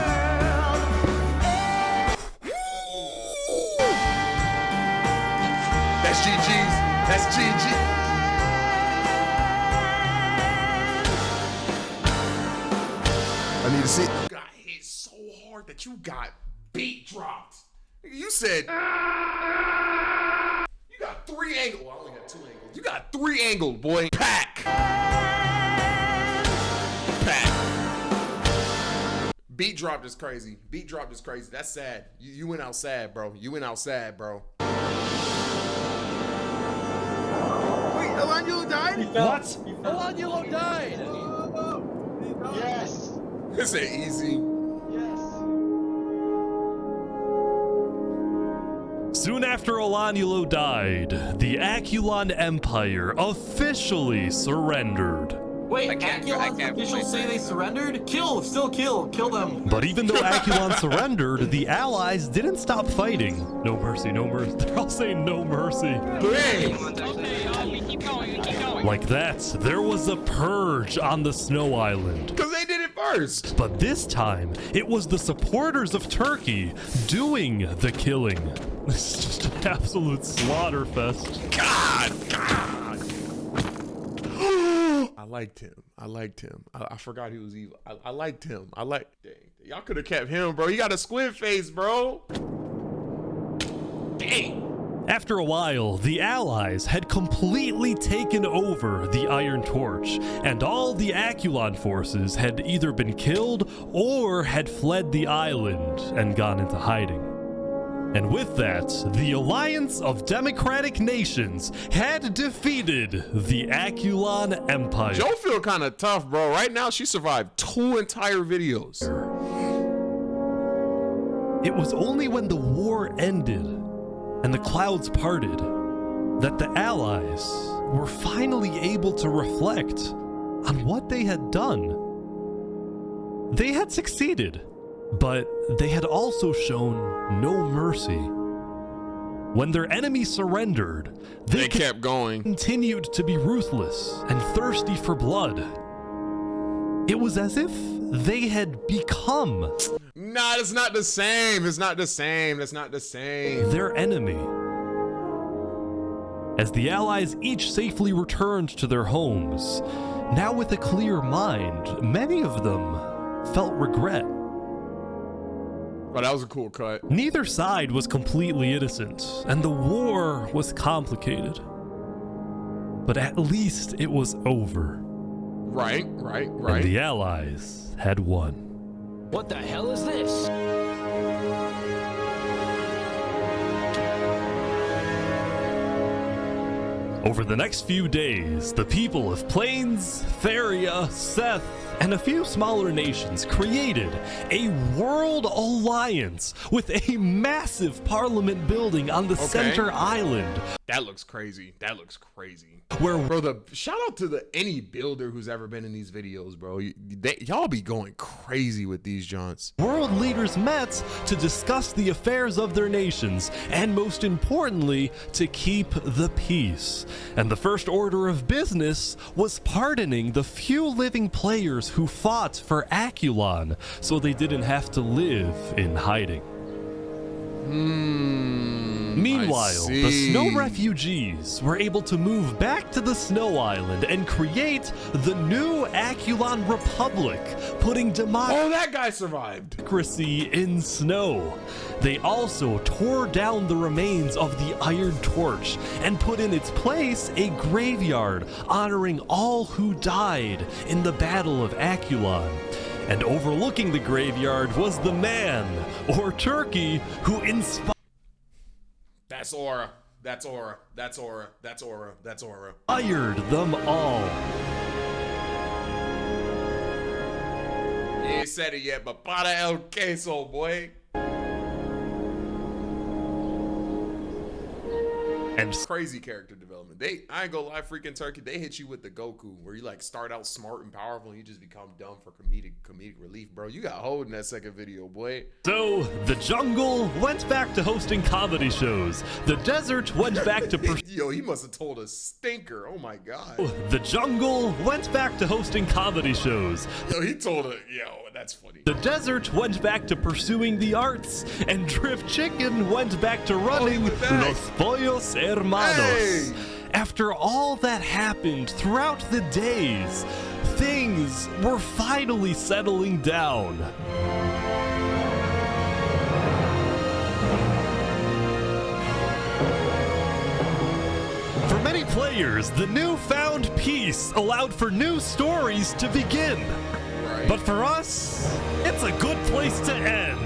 That's GG's. That's GG. I need to see. You got hit so hard that you got beat dropped. You said you got 3 angles. Well, I only got 2 angles. You got 3 angles, boy. Pack. Pack. Beat dropped is crazy. Beat dropped is crazy. That's sad. You went out sad, bro. You went out sad, bro. Wait, Elangulo died? What? Elangulo died! Yes. This ain't easy. Soon after Olanulo died, the Aculon Empire officially surrendered. Wait, Aculon's officials say they surrendered? Still kill them. But even though Aculon surrendered, the allies didn't stop fighting. No mercy, no mercy. They're all saying no mercy. Dang. We keep going. Like that, there was a purge on the Snow Island. Because they did it first. But this time, it was the supporters of Turkey doing the killing. This is just an absolute slaughter fest. God. I liked him. I forgot he was evil. I liked him. Dang. Y'all could have kept him, bro. He got a squid face, bro. Dang. After a while, the Allies had completely taken over the Iron Torch, and all the Aculon forces had either been killed or had fled the island and gone into hiding. And with that, the Alliance of Democratic Nations had defeated the Aculon Empire. Joe feel kind of tough, bro. Right now, she survived 2 entire videos. It was only when the war ended and the clouds parted that the Allies were finally able to reflect on what they had done. They had succeeded, but they had also shown no mercy. When their enemy surrendered, they kept going. Continued to be ruthless and thirsty for blood. It was as if they had become Nah, it's not the same. It's not the same. It's not the same. their enemy. As the Allies each safely returned to their homes, now with a clear mind, many of them felt regret. Oh, that was a cool cut. Neither side was completely innocent, and the war was complicated. But at least it was over. Right. And the Allies had won. What the hell is this? Over the next few days, the people of Plains, Theria, Seth, and a few smaller nations created a world alliance with a massive parliament building on the center island. That looks crazy. That looks crazy. Where, bro, shout out to any builder who's ever been in these videos, bro. Y'all be going crazy with these jaunts. World leaders met to discuss the affairs of their nations, and most importantly, to keep the peace. And the first order of business was pardoning the few living players who fought for Aculon, so they didn't have to live in hiding. Meanwhile, the snow refugees were able to move back to the snow island and create the new Aculon Republic, putting Oh, that guy survived. democracy in snow. They also tore down the remains of the Iron Torch and put in its place a graveyard honoring all who died in the Battle of Aculon. And overlooking the graveyard was the man, or turkey, who inspired That's Aura. That's Aura. That's Aura. That's Aura. That's Aura. them all. You ain't said it yet, but para el queso, boy. And crazy character development. I ain't gonna lie, freaking Turkey, they hit you with the Goku, where you like start out smart and powerful and you just become dumb for comedic relief, bro. You got hold in that second video, boy. So, the jungle went back to hosting comedy shows. The desert went back to Yo, he must have told a stinker. Oh my god. The jungle went back to hosting comedy shows. Yo, he told a that's funny. The desert went back to pursuing the arts, and Drift Chicken went back to running Los Pollos Hermanos. Hey! After all that happened throughout the days, things were finally settling down. For many players, the newfound peace allowed for new stories to begin. But for us, it's a good place to end.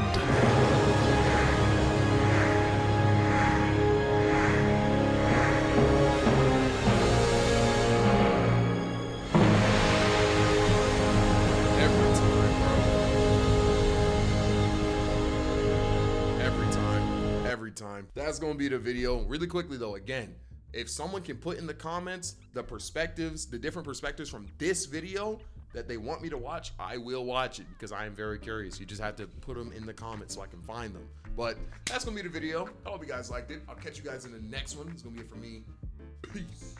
Every time. That's gonna be the video. Really quickly though, again, if someone can put in the comments the perspectives, the different perspectives from this video that they want me to watch, I will watch it because I am very curious. You just have to put them in the comments so I can find them. But that's gonna be the video. I hope you guys liked it. I'll catch you guys in the next one. It's gonna be it for me. Peace.